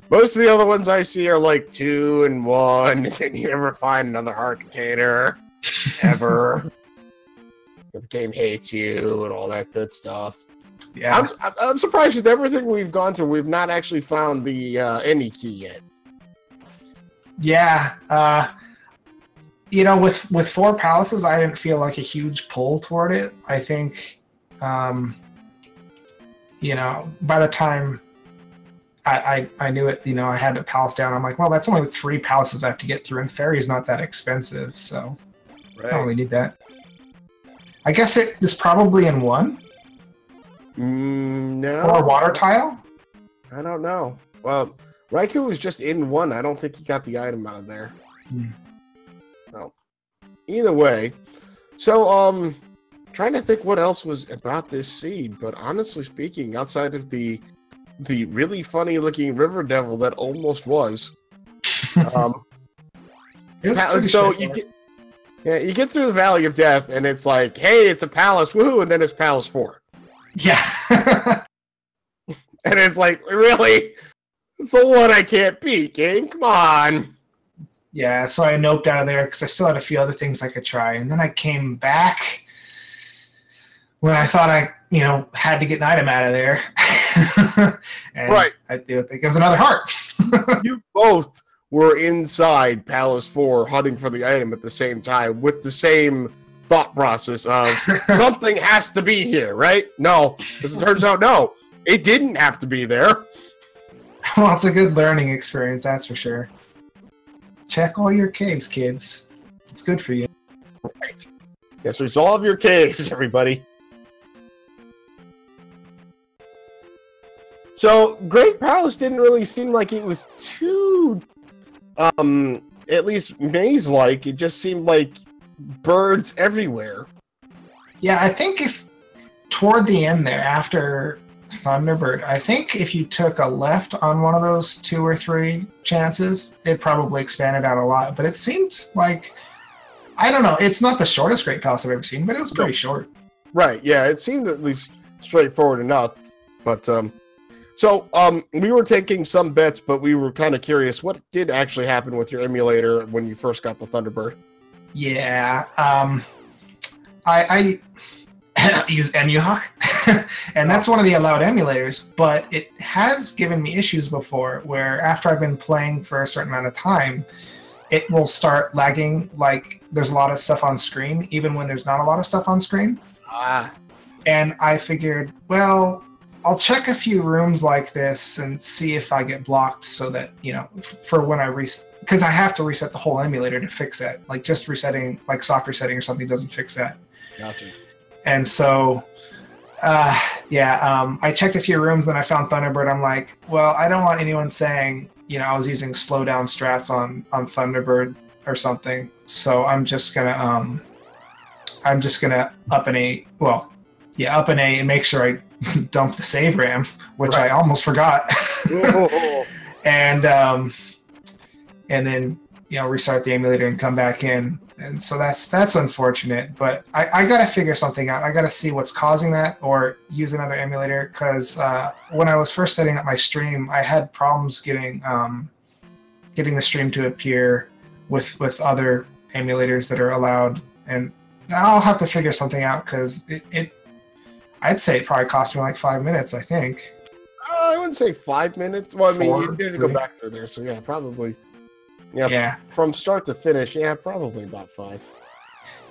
most of the other ones I see are like 2 and 1, and then you never find another heart container, ever. The game hates you, and all that good stuff. Yeah. I'm surprised with everything we've gone through, we've not actually found the any key yet. Yeah. With 4 palaces, I didn't feel like a huge pull toward it. I think, by the time I knew it, I had a palace down, I'm like, well, that's only 3 palaces I have to get through, and Fairy's not that expensive, so I don't really need that. I guess it is probably in 1? No. Or water tile? I don't know. Well, Raikou was just in 1. I don't think he got the item out of there. No. Either way. So, trying to think what else was about this seed, but honestly speaking, outside of the really funny looking river devil that almost was. So you get through the Valley of Death, and it's like, hey, it's a palace, woohoo, and then it's Palace 4. Yeah. And it's like, really? It's the one I can't beat, game? Come on. Yeah, so I noped out of there because I still had a few other things I could try. And then I came back when I thought I, had to get an item out of there. And right. I think it was another heart. You both were inside Palace 4 hunting for the item at the same time with the same thought process of something has to be here, right? No. As it turns out, no. It didn't have to be there. Well, it's a good learning experience, that's for sure. Check all your caves, kids. It's good for you. Right. Yes, resolve your caves, everybody. So, Great Palace didn't really seem like it was too, at least maze-like. It just seemed like birds everywhere. Yeah, I think if toward the end there, after Thunderbird, I think if you took a left on one of those 2 or 3 chances, it probably expanded out a lot. But it seemed like, I don't know, it's not the shortest Great Palace I've ever seen, but it was pretty short. Right, yeah, it seemed at least straightforward enough. But, we were taking some bets, but we were kind of curious, what did actually happen with your emulator when you first got the Thunderbird? Yeah, I use EmuHawk, and that's one of the allowed emulators, but it has given me issues before where after I've been playing for a certain amount of time, it will start lagging, like there's a lot of stuff on screen, even when there's not a lot of stuff on screen. And I figured, well, I'll check a few rooms like this and see if I get blocked so that, for when I reset, because I have to reset the whole emulator to fix that. Like just resetting, like soft resetting or something doesn't fix that. Gotcha. And so, I checked a few rooms and I found Thunderbird. I'm like, well, I don't want anyone saying, I was using slowdown strats on Thunderbird or something. So I'm just gonna up an A and make sure I dump the save RAM, which I almost forgot. And then restart the emulator and come back in. And so that's unfortunate, but I got to figure something out. I got to see what's causing that or use another emulator because when I was first setting up my stream, I had problems getting the stream to appear with other emulators that are allowed. And I'll have to figure something out because I'd say it probably cost me like 5 minutes, I think. I wouldn't say 5 minutes. Well, I mean, you 4, did 3. go back through there, so yeah, probably. Yeah, Yeah. From start to finish, yeah, probably about 5.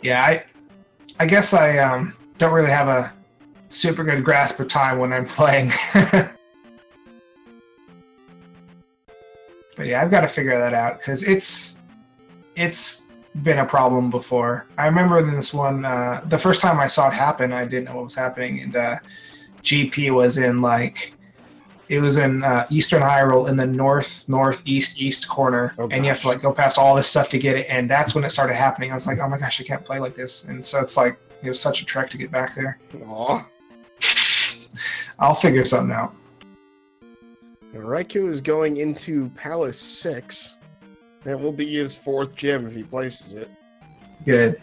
Yeah, I guess I don't really have a super good grasp of time when I'm playing. But yeah, I've got to figure that out because it's been a problem before. I remember in this one, the first time I saw it happen, I didn't know what was happening, and GP was in Eastern Hyrule in the northeast corner, and you have to like go past all this stuff to get it, and that's when it started happening. I was like, oh my gosh, I can't play like this, and so it's like it was such a trek to get back there. Aw. I'll figure something out. Raikou is going into Palace 6. That will be his 4th gym if he places it. Good.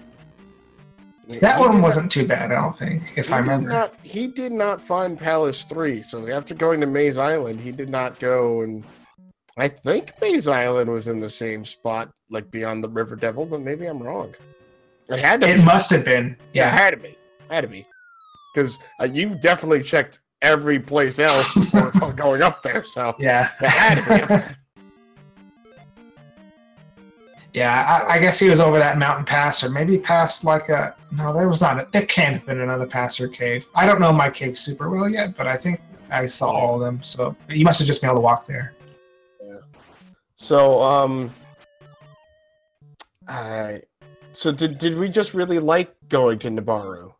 That one wasn't too bad, I don't think, if I remember. He did not find Palace 3, so after going to Maze Island, he did not go, and I think Maze Island was in the same spot, like beyond the River Devil, but maybe I'm wrong. It had to be. It must have been. Yeah. It had to be. Had to be. Because you definitely checked every place else before going up there, so Yeah. it had to be up there. Yeah, I guess he was over that mountain pass, or maybe past like a... No, there was not. There can't have been another pass or cave. I don't know my cave super well yet, but I think I saw all of them. So you must have just been able to walk there. Yeah. So, so did we just really like going to Nabaru?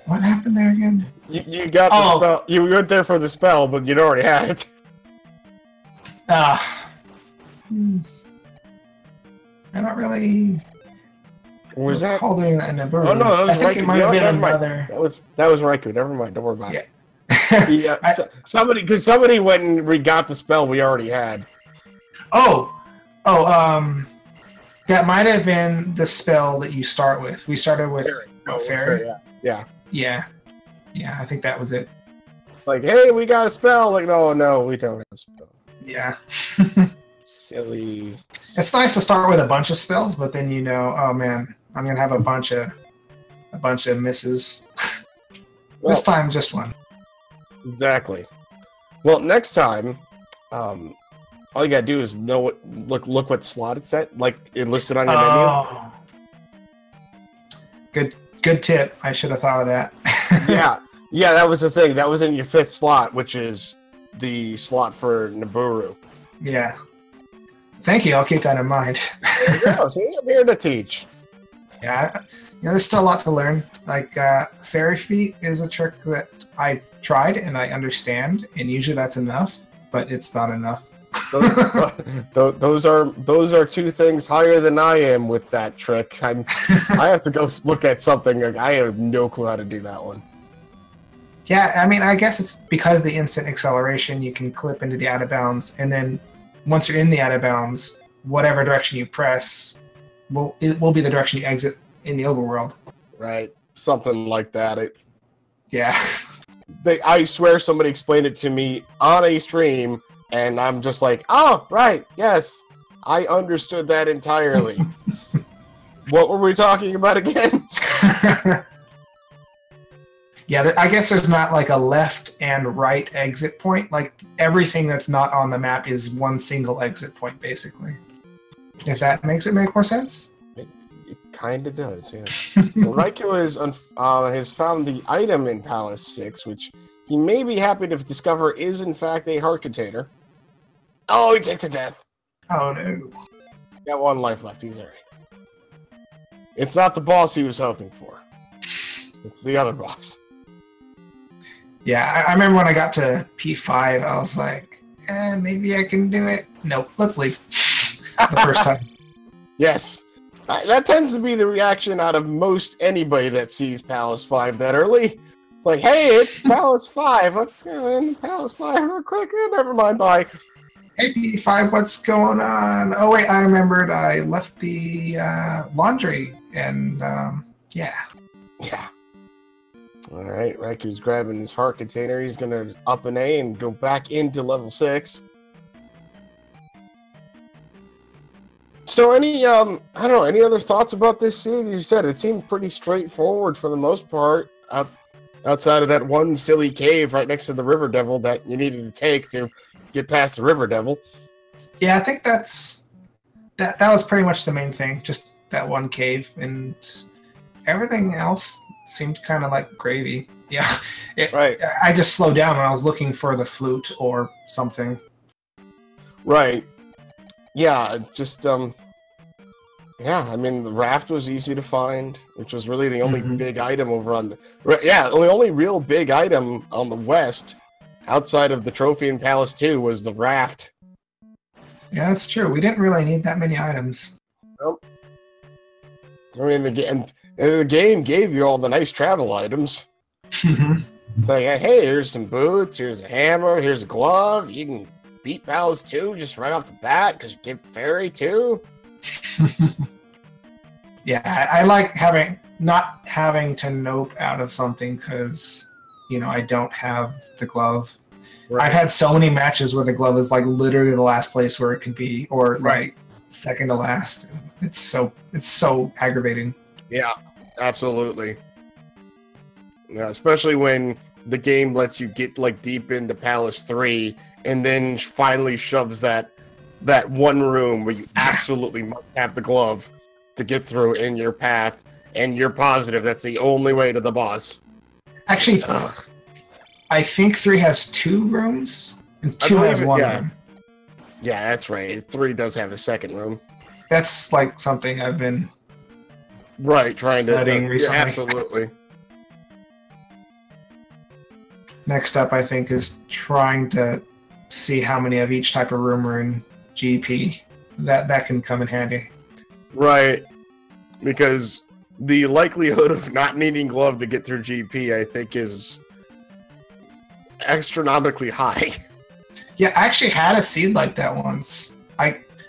What happened there again? You got the spell. You went there for the spell, but you'd already had it. I don't really. Was that recall doing that in Nabaru? Oh no, that was I think Raikou. it might have been Never mind. another. That was Raikou. Never mind. Don't worry about it. Yeah. Yeah, somebody went and got the spell we already had. That might have been the spell that you start with. We started with Fairy. Yeah. I think that was it. Like, hey, we got a spell. Like, no, we don't have a spell. Yeah. Silly. It's nice to start with a bunch of spells, but then you know, oh man, I'm gonna have a bunch of misses. This time, just one. Exactly. Well, next time, all you gotta do is know look what slot it's at, like it listed on your menu. Good tip. I should have thought of that. yeah, that was the thing. That was in your 5th slot, which is the slot for Nabaru. Yeah. Thank you. I'll keep that in mind. There you go. See, I'm here to teach. Yeah, there's still a lot to learn. Like Fairy Feet is a trick that I've tried and I understand, and usually that's enough, but it's not enough. Those are 2 things higher than I am with that trick. I have to go look at something. I have no clue how to do that one. Yeah, I mean, I guess it's because the instant acceleration, you can clip into the out of bounds, and then once you're in the out of bounds, whatever direction you press will be the direction you exit in the overworld. Right, something like that. Yeah. I swear somebody explained it to me on a stream, and I'm just like, oh, right, yes, I understood that entirely. What were we talking about again? Yeah, I guess there's not like a left and right exit point. Like everything that's not on the map is one single exit point, basically. If that makes it make more sense. It kind of does, yeah. Well, Raikou has found the item in Palace 6, which he may be happy to discover is in fact a heart container. Oh, he takes a death. Oh no. Got 1 life left. He's alright. It's not the boss he was hoping for. It's the other boss. Yeah, I remember when I got to P5, I was like, maybe I can do it. Nope, let's leave. The first time. Yes. That tends to be the reaction out of most anybody that sees Palace 5 that early. It's like, hey, it's Palace 5. Let's go in Palace 5 real quick. Never mind, bye. Hey, P5, what's going on? Oh, wait, I remembered I left the laundry, and, yeah. Yeah. All right, Raiku's grabbing his heart container. He's going to up an A and go back into level 6. So any, I don't know, any other thoughts about this scene? As you said, it seemed pretty straightforward for the most part, outside of that one silly cave right next to the River Devil that you needed to take to get past the River Devil. Yeah, I think that was pretty much the main thing, just that one cave, and everything else seemed kind of like gravy. Yeah, right. I just slowed down when I was looking for the flute or something. Right. Yeah, just, yeah, I mean, the raft was easy to find, which was really the only big item over on the... Yeah, the only real big item on the west, outside of the Trophy and Palace 2, was the raft. Yeah, that's true. We didn't really need that many items. Nope. I mean, the game gave you all the nice travel items. It's like, hey, here's some boots, here's a hammer, here's a glove, you can beat Palace 2 just right off the bat, because you give Fairy 2. Yeah, I like not having to nope out of something because, you know, I don't have the glove. Right. I've had so many matches where the glove is like literally the last place where it could be, or like second to last. It's so aggravating. Yeah, absolutely. Yeah, especially when the game lets you get like deep into Palace 3 and then finally shoves that one room where you absolutely must have the glove to get through in your path, and you're positive that's the only way to the boss. Actually, I think 3 has 2 rooms, and 2 has 1 room. Yeah, that's right. 3 does have a second room. That's like something I've been trying to studying recently. Yeah, absolutely. Next up, I think, is trying to see how many of each type of room are in GP. That can come in handy. Right. Because the likelihood of not needing glove to get through GP, I think, is astronomically high. Yeah, I actually had a seed like that once.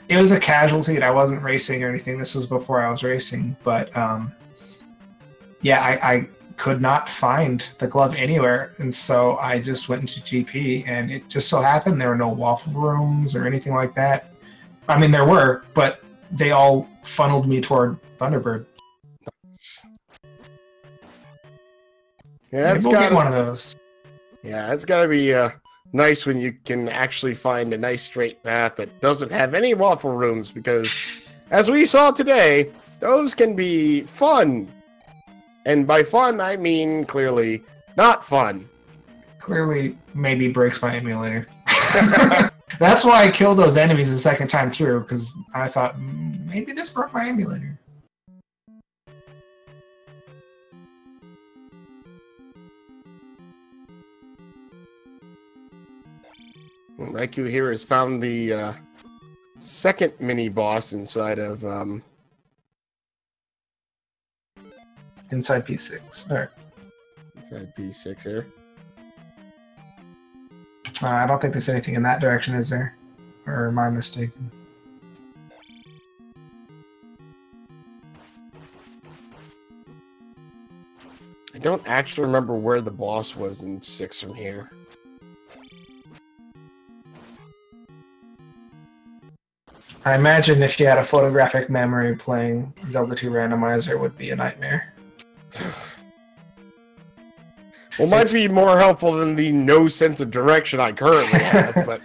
It was a casual seed. I wasn't racing or anything. This was before I was racing. But, yeah, I could not find the glove anywhere, and so I just went into GP, and it just so happened there were no waffle rooms or anything like that. I mean, there were, but they all funneled me toward Thunderbird. Yeah, we'll get one of those. Yeah, it's got to be nice when you can actually find a nice straight path that doesn't have any waffle rooms, because, as we saw today, those can be fun. And by fun, I mean clearly not fun. Clearly, maybe breaks my emulator. That's why I killed those enemies the second time through, because I thought, maybe this broke my emulator. Raikou here has found the second mini-boss inside of... Inside P6. All right. Inside P6 here. I don't think there's anything in that direction, is there? Or am I mistaken? I don't actually remember where the boss was in 6 from here. I imagine if you had a photographic memory, playing Zelda 2 Randomizer would be a nightmare. Well, might be more helpful than the no sense of direction I currently have, but...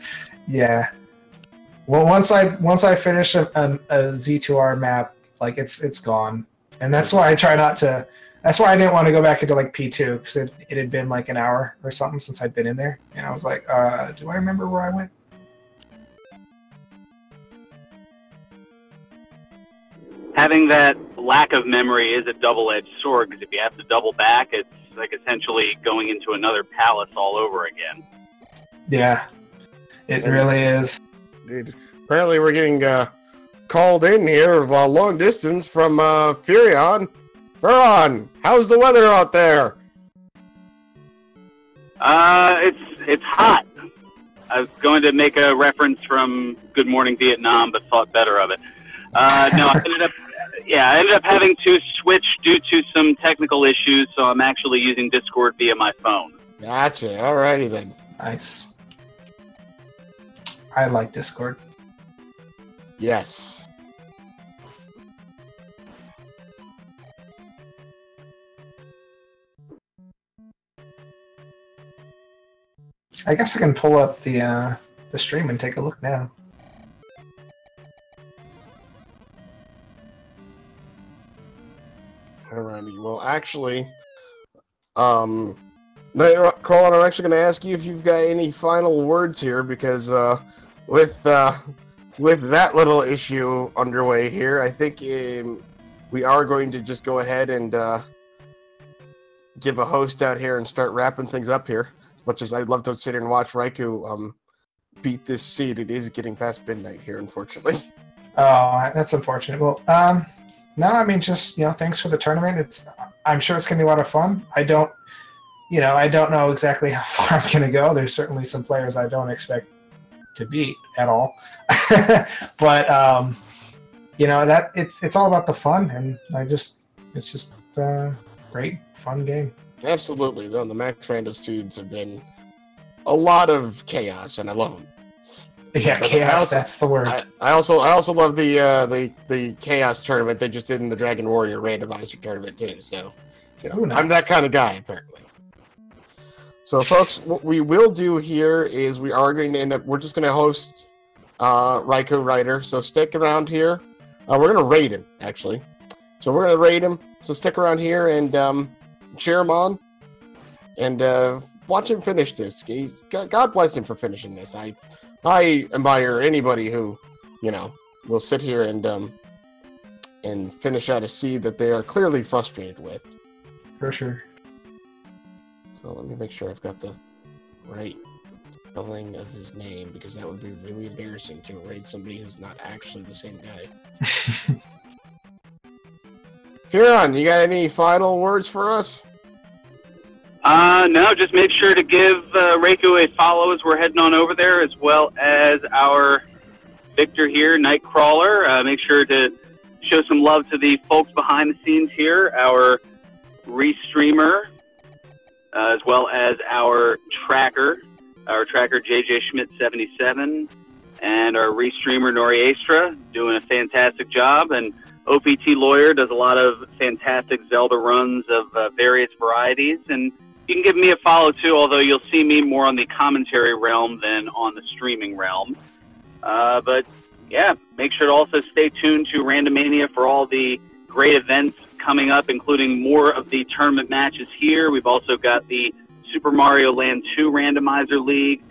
Yeah. Well, once I finish a Z2R map, like, it's gone. And that's why I try not to... That's why I didn't want to go back into, like, P2, because it had been, like, an hour or something since I'd been in there. And I was like, do I remember where I went? Having that lack of memory is a double-edged sword, because if you have to double back, it's like essentially going into another palace all over again. Yeah, it really is. Dude, apparently we're getting called in here of long distance from Furion. Furon, how's the weather out there? It's hot. I was going to make a reference from Good Morning Vietnam, but thought better of it. No, I ended up having to switch due to some technical issues, so I'm actually using Discord via my phone. Gotcha. Alrighty then. Nice. I like Discord. Yes. I guess I can pull up the stream and take a look now. Alrighty. Well, actually, Nightcrawler, I'm actually going to ask you if you've got any final words here, because with that little issue underway here, I think we are going to just go ahead and give a host out here and start wrapping things up here. As much as I'd love to sit here and watch Raikou beat this seed, it is getting past midnight here, unfortunately. Oh, that's unfortunate. Well, no, I mean, just, thanks for the tournament. I'm sure it's going to be a lot of fun. I don't know exactly how far I'm going to go. There's certainly some players I don't expect to beat at all. But, that it's all about the fun, and it's just a great, fun game. Absolutely. The MaxRando seeds have been a lot of chaos, and I love them. Yeah, chaos, that's the word. I also love the chaos tournament they just did in the Dragon Warrior Randomizer tournament too. So, Nice. I'm that kind of guy apparently. So, folks, what we will do here is we are going to we're just going to host Raikourider. So stick around here. We're going to raid him actually. So we're going to raid him. So stick around here and cheer him on and watch him finish this. God bless him for finishing this. I admire anybody who, will sit here and finish out a seed that they are clearly frustrated with. For sure. So let me make sure I've got the right spelling of his name, because that would be really embarrassing to raid somebody who's not actually the same guy. Furon, you got any final words for us? No, just make sure to give Raikou a follow as we're heading on over there, as well as our Victor here, Knightcrawler. Make sure to show some love to the folks behind the scenes here, our restreamer, as well as our tracker JJ Schmidt 77, and our restreamer Nori Astra, doing a fantastic job. And OPT Lawyer does a lot of fantastic Zelda runs of various varieties, and you can give me a follow too, although you'll see me more on the commentary realm than on the streaming realm. But yeah, make sure to also stay tuned to Randomania for all the great events coming up, including more of the tournament matches here. We've also got the Super Mario Land 2 Randomizer League.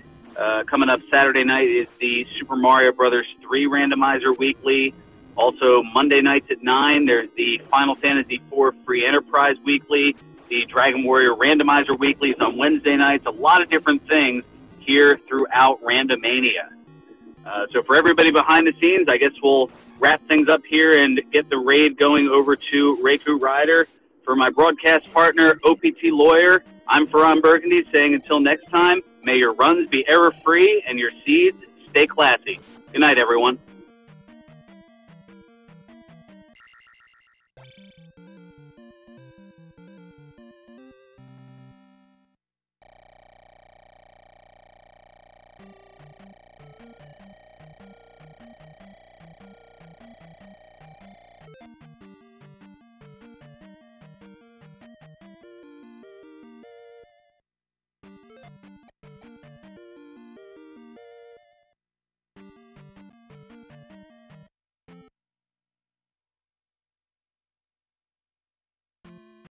Coming up Saturday night is the Super Mario Brothers 3 Randomizer Weekly. Also, Monday nights at 9, there's the Final Fantasy IV Free Enterprise Weekly. The Dragon Warrior Randomizer Weekly is on Wednesday nights. A lot of different things here throughout Randomania. So for everybody behind the scenes, I guess we'll wrap things up here and get the raid going over to Raikourider. For my broadcast partner, OPT Lawyer, I'm Ferran Burgundy, saying until next time, may your runs be error-free and your seeds stay classy. Good night, everyone.